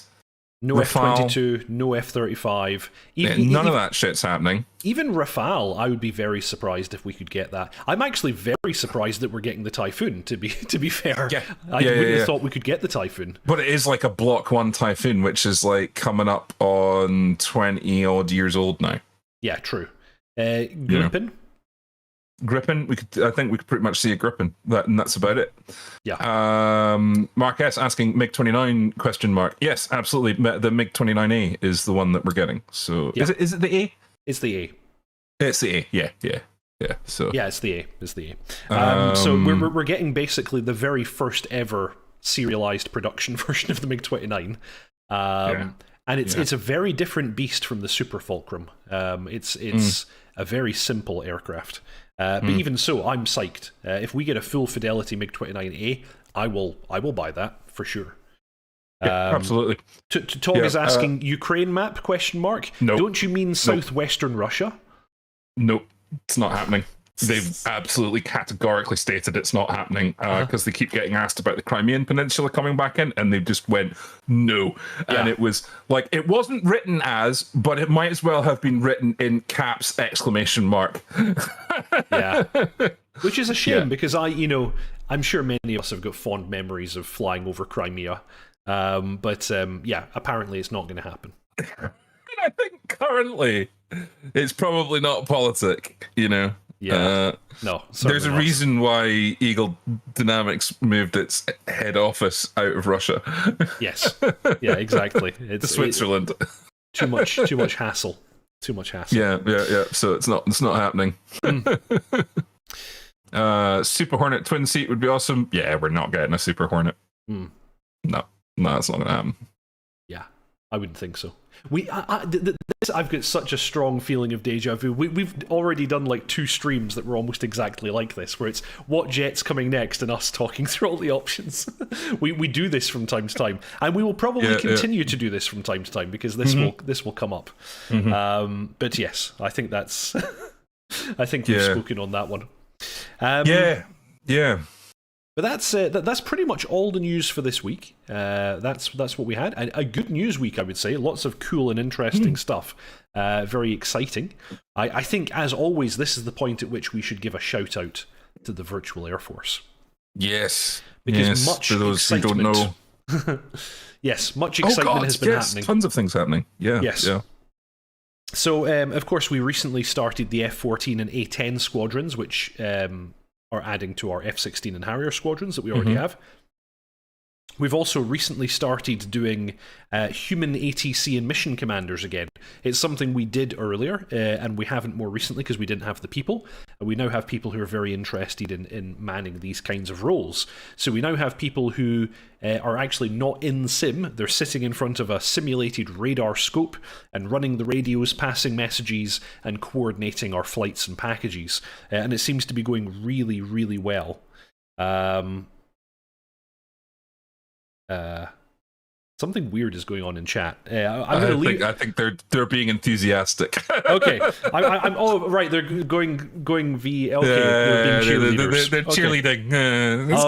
No Rafale. F-22, no F-35. None of that shit's happening. Even Rafale, I would be very surprised if we could get that. I'm actually very surprised that we're getting the Typhoon, to be fair. Yeah. I wouldn't have thought we could get the Typhoon. But it is like a Block 1 Typhoon, which is like coming up on 20-odd years old now. Yeah, true. Gripen? Gripen, I think we could pretty much see a Gripen, and that's about it. Yeah. Mark S asking MiG-29 question mark. Yes, absolutely. The MiG-29A is the one that we're getting. So Yeah. is it the A? It's the A. It's the A. Yeah. So yeah, it's the A. It's the A. So we're getting basically the very first ever serialized production version of the MiG-29. And it's a very different beast from the Super Fulcrum. It's a very simple aircraft. But even so, I'm psyched. If we get a full fidelity MiG-29A, I will buy that for sure. Absolutely. Tog is asking Ukraine map question mark. Nope. Don't you mean southwestern Russia? Nope, it's not happening. They've absolutely categorically stated it's not happening because they keep getting asked about the Crimean Peninsula coming back in, and they just went no. Yeah. And it was like, it wasn't written as, but it might as well have been written in caps ! Yeah, which is a shame because I'm sure many of us have got fond memories of flying over Crimea, but apparently it's not going to happen. I think currently it's probably not politic, Yeah, no. There's a reason why Eagle Dynamics moved its head office out of Russia. Yes, yeah, exactly. It's to Switzerland. Too much hassle. Too much hassle. Yeah. So it's not happening. Super Hornet twin seat would be awesome. Yeah, we're not getting a Super Hornet. No, it's not gonna happen. Yeah, I wouldn't think so. I've got such a strong feeling of deja vu. We've already done like 2 streams that were almost exactly like this, where it's what jet's coming next and us talking through all the options. we do this from time to time, and we will probably continue to do this from time to time because this will come up. But yes, I think that's. I think we've spoken on that one. Yeah. But that's pretty much all the news for this week. That's what we had. A good news week, I would say. Lots of cool and interesting stuff. Very exciting. I think, as always, this is the point at which we should give a shout out to the Virtual Air Force. Yes. Because much for those excitement, who don't know. Yes, much excitement has been happening. Tons of things happening. Yeah. Yes. Yeah. So, of course, we recently started the F-14 and A-10 squadrons, which are adding to our F-16 and Harrier squadrons that we already have. We've also recently started doing human ATC and mission commanders again. It's something we did earlier, and we haven't more recently because we didn't have the people. We now have people who are very interested in manning these kinds of roles. So we now have people who are actually not in sim. They're sitting in front of a simulated radar scope and running the radios, passing messages, and coordinating our flights and packages. And it seems to be going really, really well. Something weird is going on in chat. I think they're being enthusiastic. Okay, I'm. Oh, right. They're going VLK. They're being cheerleaders. They're cheerleading. That's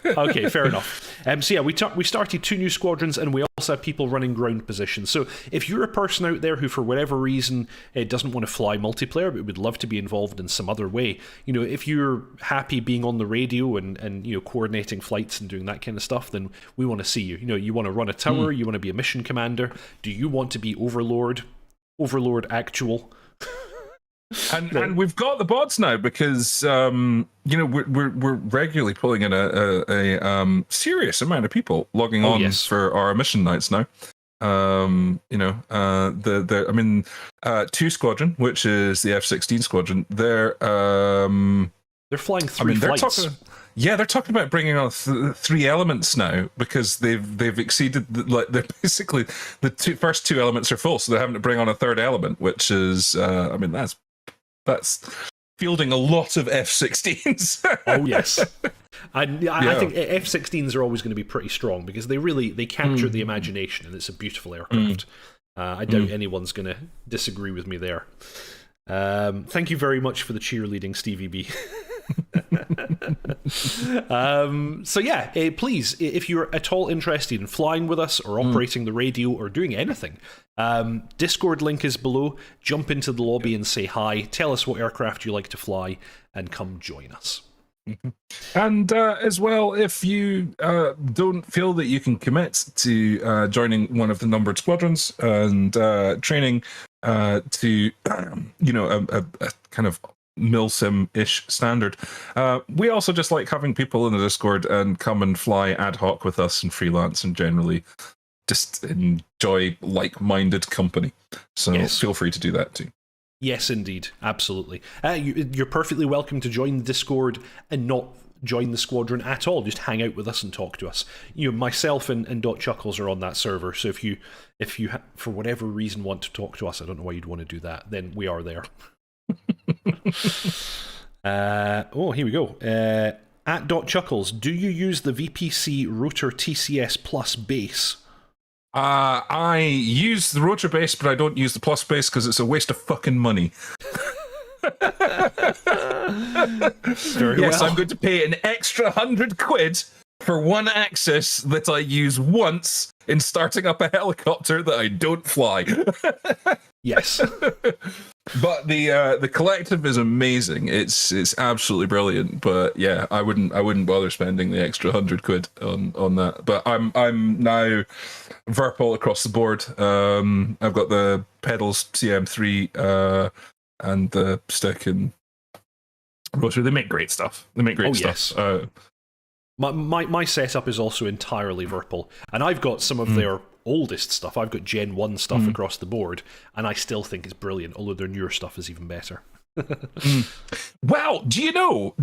good. Okay, fair enough. So yeah, we started 2 new squadrons, and we also have people running ground positions. So if you're a person out there who, for whatever reason, doesn't want to fly multiplayer but would love to be involved in some other way, if you're happy being on the radio and coordinating flights and doing that kind of stuff, then we want to see you. You want to run a tower, you want to be a mission commander. Do you want to be Overlord actual? And we've got the bots now because we're regularly pulling in a serious amount of people logging on for our mission nights now. 2 squadron, which is the F-16 squadron, they're flying 3 flights. They're talking about bringing on 3 elements now because they've exceeded they're basically the first 2 elements are full, so they're having to bring on a 3rd element, which is that's fielding a lot of F-16s. Oh yes, I think F-16s are always going to be pretty strong because they capture the imagination, and it's a beautiful aircraft. I doubt anyone's going to disagree with me there. Thank you very much for the cheerleading, Stevie B. So yeah, please, if you're at all interested in flying with us or operating the radio or doing anything, Discord link is below. Jump into the lobby and say hi. Tell us what aircraft you like to fly and come join us. And as well, if you don't feel that you can commit to joining one of the numbered squadrons and training to, a kind of milsim-ish standard, we also just like having people in the Discord and come and fly ad hoc with us and freelance and generally just enjoy like-minded company. So feel free to do that too. Yes, indeed. Absolutely. You're perfectly welcome to join the Discord and not join the squadron at all. Just hang out with us and talk to us. Myself and dotChuckles are on that server, so if you for whatever reason want to talk to us, I don't know why you'd want to do that, then we are there. Here we go. At dotChuckles, do you use the VPC Rotor TCS Plus base? I use the rotor base, but I don't use the plus base because it's a waste of fucking money. Yes, I'm going to pay an extra £100 for one axis that I use once in starting up a helicopter that I don't fly. Yes. But the collective is amazing. It's absolutely brilliant. But yeah, I wouldn't bother spending the extra £100 on that. But I'm now Verpal across the board. I've got the pedals CM3 and the stick and rotor. They make great stuff. Yes. My setup is also entirely Verpal, and I've got some of their oldest stuff. I've got Gen 1 stuff across the board, and I still think it's brilliant, although their newer stuff is even better. Well, do you know,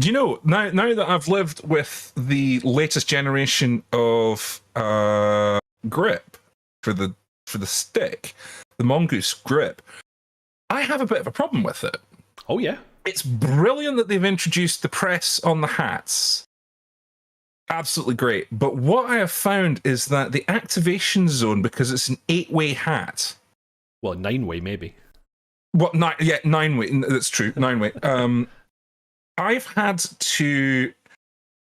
now that I've lived with the latest generation of grip for the stick, the Mongoose grip, I have a bit of a problem with it. Oh, yeah? It's brilliant that they've introduced the press on the hats. Absolutely great. But what I have found is that the activation zone, because it's an 8-way hat. Well, 9-way, maybe. What? 9-way. That's true. 9-way. I've had to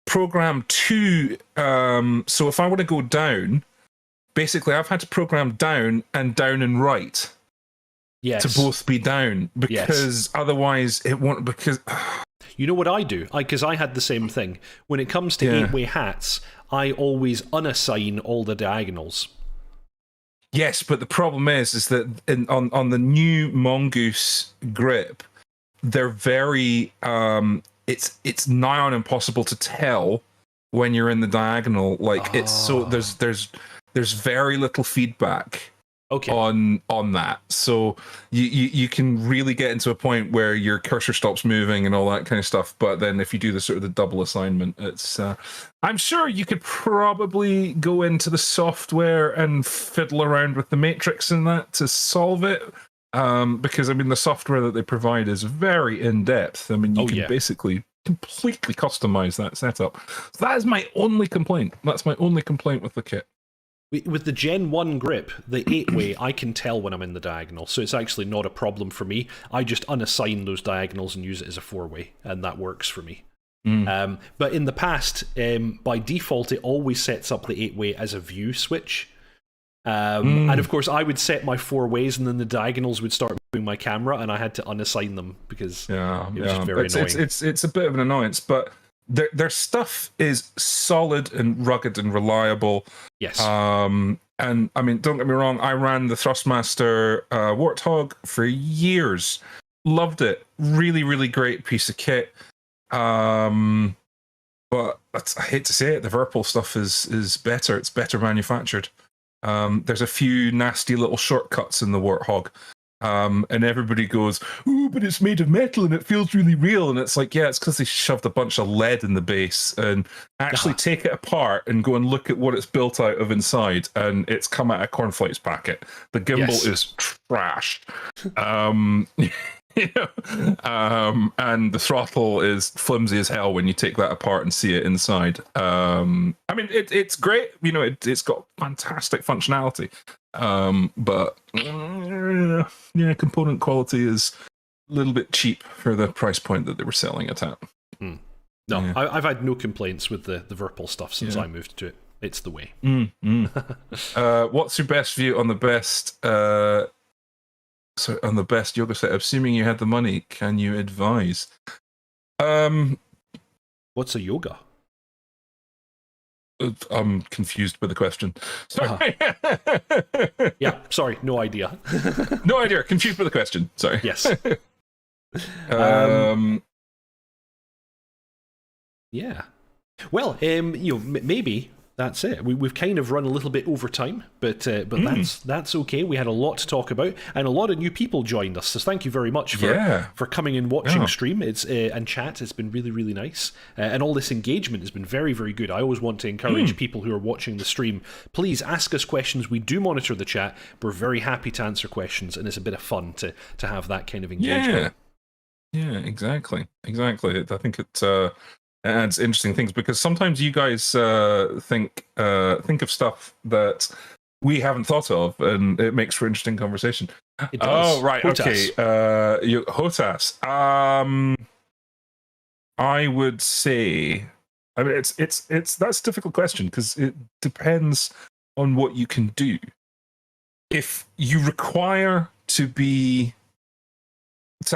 program two. So if I want to go down, basically I've had to program down and right. Yes. To both be down, because otherwise it won't. Because you know what I do? Because I had the same thing. When it comes to 8-way hats, I always unassign all the diagonals. Yes, but the problem is that on the new Mongoose grip, they're very it's nigh on impossible to tell when you're in the diagonal. Like it's so there's very little feedback. Okay. On that, so you can really get into a point where your cursor stops moving and all that kind of stuff. But then if you do the sort of the double assignment, it's I'm sure you could probably go into the software and fiddle around with the matrix and that to solve it. Because I mean the software that they provide is very in depth. I mean you can basically completely customize that setup. So that is my only complaint. That's my only complaint with the kit. With the Gen 1 grip, the 8-way, I can tell when I'm in the diagonal, so it's actually not a problem for me. I just unassign those diagonals and use it as a 4-way, and that works for me. But in the past, by default, it always sets up the 8-way as a view switch. And of course, I would set my 4 ways, and then the diagonals would start moving my camera, and I had to unassign them because it was just very annoying. It's a bit of an annoyance, but their stuff is solid and rugged and reliable. Yes. And I mean, don't get me wrong, I ran the Thrustmaster Warthog for years. Loved it. Really, really great piece of kit. But I hate to say it, the Verpal stuff is better. It's better manufactured. There's a few nasty little shortcuts in the Warthog. And everybody goes, "Ooh, but it's made of metal and it feels really real." And it's like, yeah, it's because they shoved a bunch of lead in the base. And actually take it apart and go and look at what it's built out of inside, and it's come out of a cornflakes packet. The gimbal is trash. And the throttle is flimsy as hell when you take that apart and see it inside. I mean, it's great. You know, it's got fantastic functionality. But yeah, component quality is a little bit cheap for the price point that they were selling it at. No, Yeah. I've had no complaints with the Virpil stuff since I moved to it. It's the way. What's your best view on the best yoga set? Assuming you had the money, can you advise? What's a yoga? I'm confused by the question. Sorry. Yeah, sorry, no idea. No idea. Confused by the question. Sorry. Yes. Yeah. Well, maybe that's it. We've kind of run a little bit over time, but that's okay. We had a lot to talk about, and a lot of new people joined us. So thank you very much for coming and watching stream. It's and chat. It's been really, really nice, and all this engagement has been very, very good. I always want to encourage people who are watching the stream. Please ask us questions. We do monitor the chat. We're very happy to answer questions, and it's a bit of fun to have that kind of engagement. Yeah, exactly. I think it adds interesting things because sometimes you guys think of stuff that we haven't thought of, and it makes for interesting conversation. It does. Oh, right. Hotas. Okay. Hotas. I would say. I mean, it's that's a difficult question because it depends on what you can do. If you require to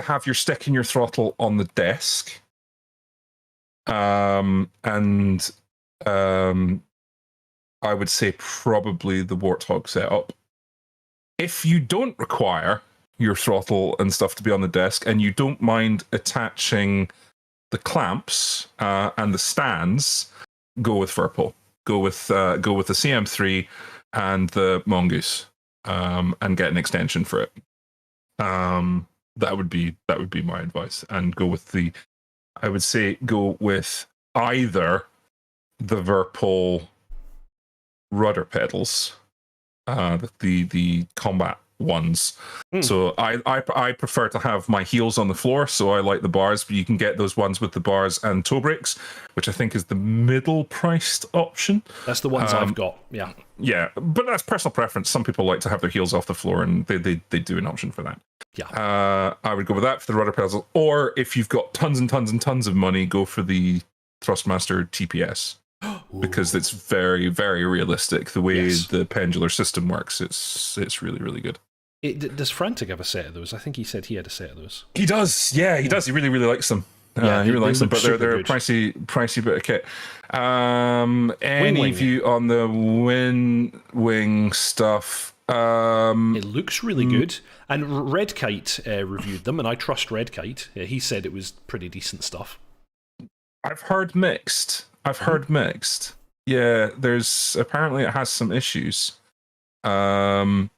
have your stick and your throttle on the desk, I would say probably the Warthog setup. If you don't require your throttle and stuff to be on the desk, and you don't mind attaching the clamps and the stands, go with Virpil. Go with the CM3 and the Mongoose, and get an extension for it. That would be my advice, and go with either the Virpil rudder pedals, the combat ones. So I prefer to have my heels on the floor, so I like the bars, but you can get those ones with the bars and toe brakes, which I think is the middle priced option. That's the ones I've got. Yeah, but that's personal preference. Some people like to have their heels off the floor, and they do an option for that. Yeah. I would go with that for the rudder pedals, or if you've got tons and tons and tons of money, go for the Thrustmaster TPS. Because it's very, very realistic the way the pendular system works. It's really, really good. Does Frantic have a set of those? I think he said he had a set of those. He does. Yeah, he does. He really, really likes them. He really likes them, but they're a pricey bit of kit. Any view on the wing stuff? It looks really good. And Red Kite reviewed them, and I trust Red Kite. He said it was pretty decent stuff. I've heard mixed. Yeah, apparently it has some issues. I'm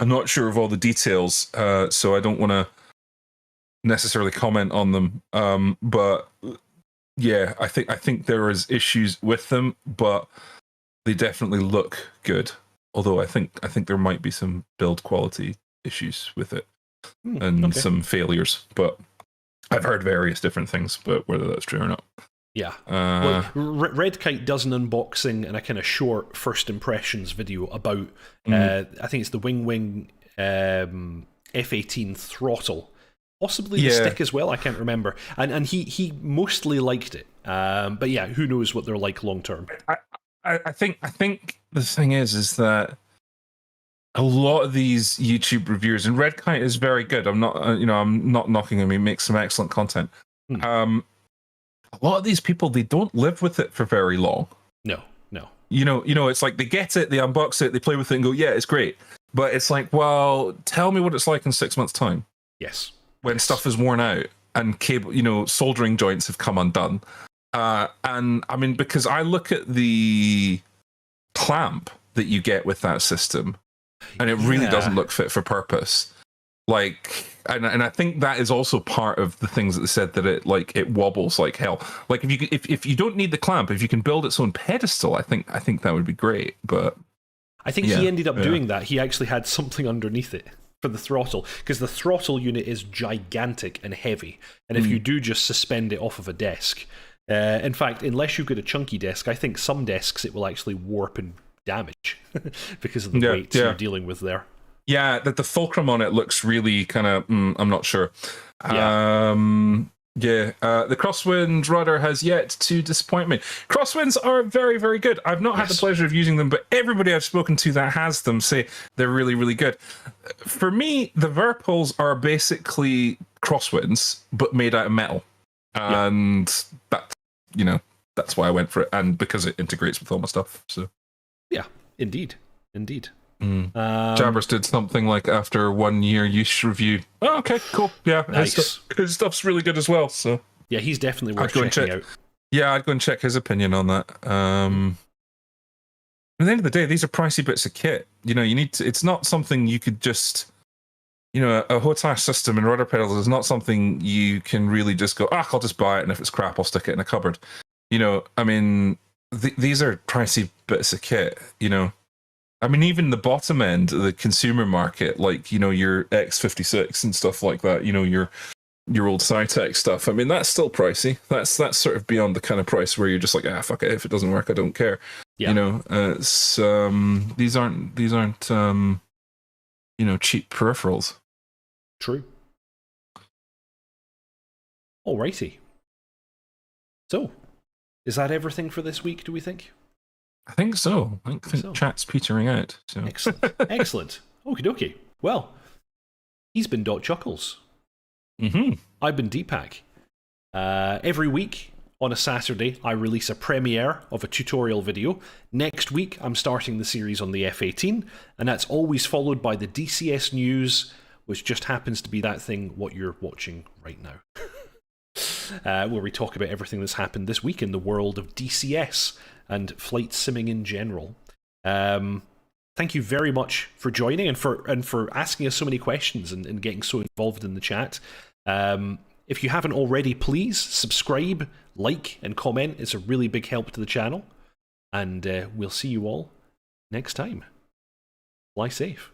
not sure of all the details, so I don't want to necessarily comment on them. But yeah, I think there is issues with them, but they definitely look good. Although I think there might be some build quality issues with it and some failures. But I've heard various different things, but whether that's true or not. Yeah. Well, Red Kite does an unboxing and a kind of short first impressions video about, I think it's the Wing F-18 throttle. Possibly the stick as well, I can't remember. And he mostly liked it. But yeah, who knows what they're like long term. I think the thing is that a lot of these YouTube reviewers, and Red Kite is very good. I'm not knocking him. He makes some excellent content. A lot of these people, they don't live with it for very long. No. You know, it's like they get it, they unbox it, they play with it and go, yeah, it's great. But it's like, well, tell me what it's like in 6 months' time. Yes. When stuff is worn out and cable, soldering joints have come undone. And I mean, because I look at the clamp that you get with that system, and it really doesn't look fit for purpose. Like, and I think that is also part of the things that they said, that it wobbles like hell. Like if you don't need the clamp, if you can build its own pedestal, I think that would be great. But I think he ended up doing that. He actually had something underneath it for the throttle, because the throttle unit is gigantic and heavy, and if you do just suspend it off of a desk, in fact, unless you've got a chunky desk, I think some desks it will actually warp and damage because of the weight you're dealing with there. Yeah, that the fulcrum on it looks really kind of, I'm not sure. Yeah. Yeah, the Crosswind Rudder has yet to disappoint me. Crosswinds are very, very good. I've not had the pleasure of using them, but everybody I've spoken to that has them say they're really, really good. For me, the Verpals are basically Crosswinds, but made out of metal. And that's why I went for it, and because it integrates with all my stuff. So, yeah, indeed. Jabbers did something like after 1 year use review. Oh, okay, cool. Yeah, nice. His stuff's really good as well. So yeah, he's definitely worth checking out. Yeah, I'd go and check his opinion on that. At the end of the day, these are pricey bits of kit. You need to. It's not something you could just. A HOTAS system and rudder pedals is not something you can really just go, I'll just buy it, and if it's crap, I'll stick it in a cupboard. I mean, these are pricey bits of kit. I mean, even the bottom end of the consumer market, like, your X-56 and stuff like that, your old Cytec stuff, I mean, that's still pricey. That's sort of beyond the kind of price where you're just like, fuck it, if it doesn't work, I don't care. Yeah. These aren't cheap peripherals. True. Alrighty. So, is that everything for this week, do we think? I think so. I think so. Chat's petering out. So. Excellent. Excellent. Okie dokie. Well, he's been dotChuckles. I've been Deepak. Every week on a Saturday, I release a premiere of a tutorial video. Next week, I'm starting the series on the F-18, and that's always followed by the DCS News, which just happens to be that thing what you're watching right now. Where we talk about everything that's happened this week in the world of DCS and flight simming in general. Thank you very much for joining and for asking us so many questions and getting so involved in the chat. If you haven't already, please subscribe, like, and comment. It's a really big help to the channel. And we'll see you all next time. Fly safe.